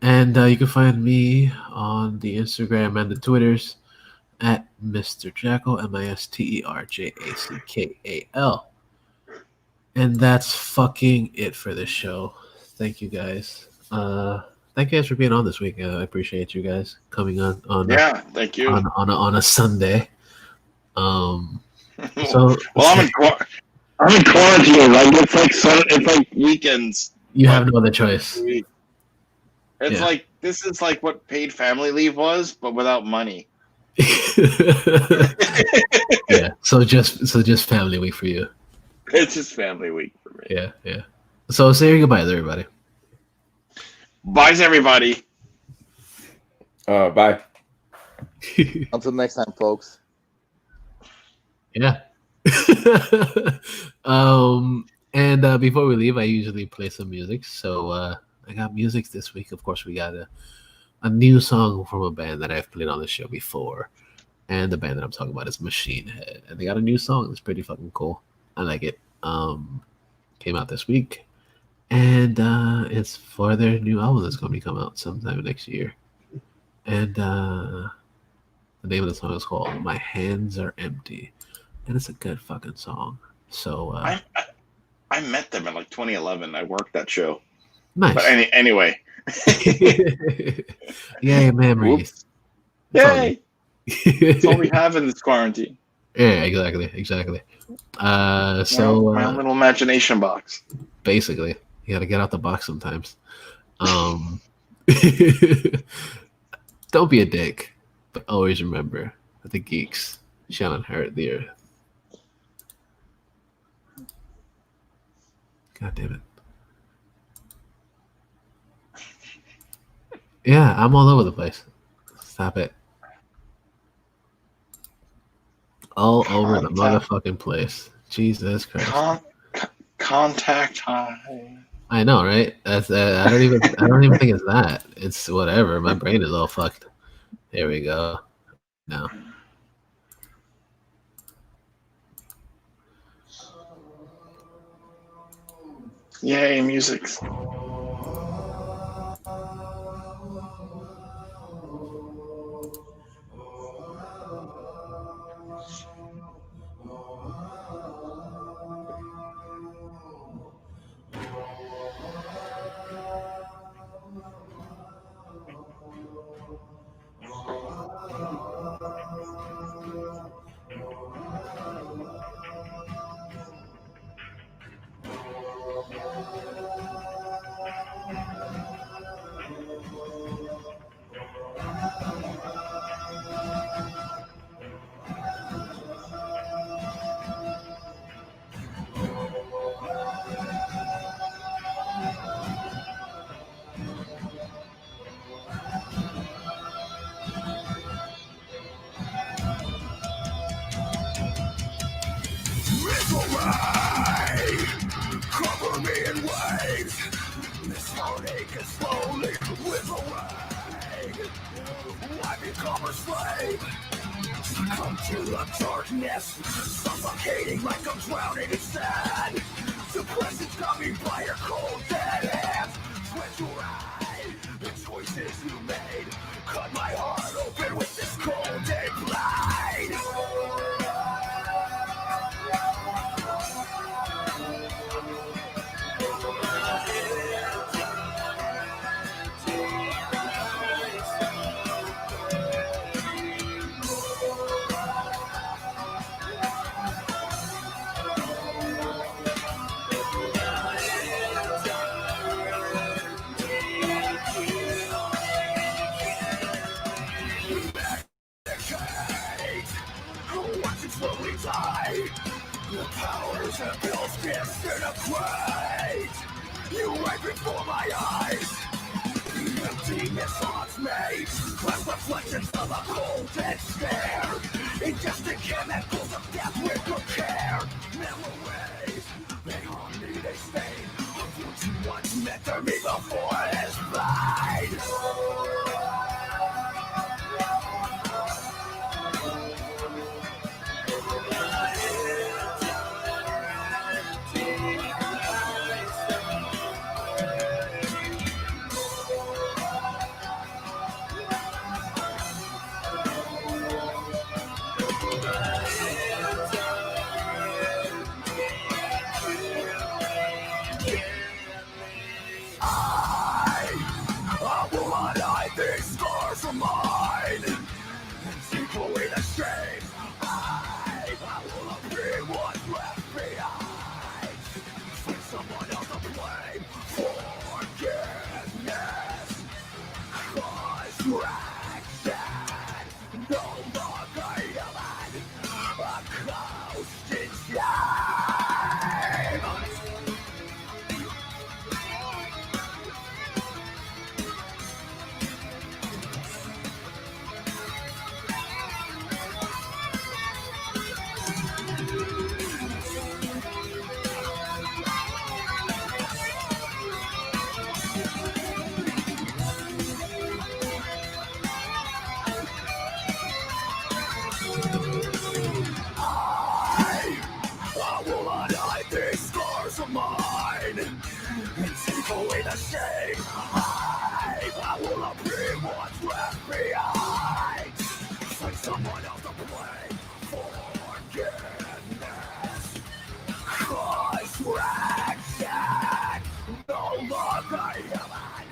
And you can find me on the Instagram and the Twitters at Mr. Jackal, MISTERJACKAL. And that's fucking it for this show. Thank you guys. Thank you guys for being on this week. I appreciate you guys coming on. Thank you. On a Sunday. So well, I'm in quarantine. Like it's like weekends. You have no other choice. It's like this is like what paid family leave was, but without money. Yeah. So just family week for you. It's just family week for me. Yeah. So say your goodbyes, everybody. Bye, everybody. Bye. Until next time, folks. Yeah. And before we leave, I usually play some music. So I got music this week. Of course, we got a new song from a band that I've played on the show before. And the band that I'm talking about is Machine Head. And they got a new song. It's pretty fucking cool. I like it. Came out this week. And it's for their new album that's going to be coming out sometime next year. And the name of the song is called My Hands Are Empty. And it's a good fucking song. So I met them in like 2011. I worked that show. Nice. But anyway. Yay, memories. Yay. That's all we have in this quarantine. Yeah, exactly. My own little imagination box. Basically. You got to get out the box sometimes. Don't be a dick, but always remember that the geeks shall inherit the earth. God damn it. Yeah, I'm all over the place. Stop it. All over the motherfucking place. Jesus Christ. Contact high. I know, right? That's I don't even think it's that. It's whatever. My brain is all fucked. Here we go. No. Yay, music. It's alright. Cover me in waves. This heartache is slowly wither away. I become a slave. Come to the darkness, suffocating like I'm drowning in sand. Suppression's got me by your cold dead hands. Twitch your eye, the choices you made. Cut my heart open with this cold day blade. Watch it slowly die. The powers and bills disintegrate. You right before my eyes. Emptiness haunts me. Glass reflections of a cold dead stare. Ingesting chemicals of death with good care. Memories, they haunt me, they stain. Of what you once meant to me before it is blind. I will not hide these scars of mine. Take away the shame. I will not be what's left behind. Find someone else to blame. Forgiveness. Construction. No longer human. A ghost in time. I will not hide these scars of mine and take away the shame. I will not be what's left behind. Find someone else to blame. Forgiveness. Construction. No longer human.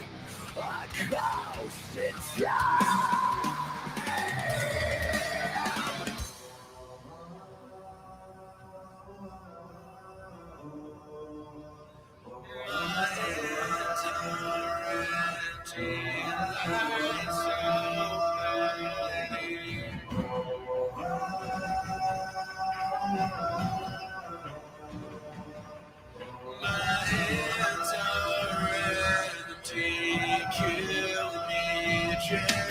A ghost in time. Share.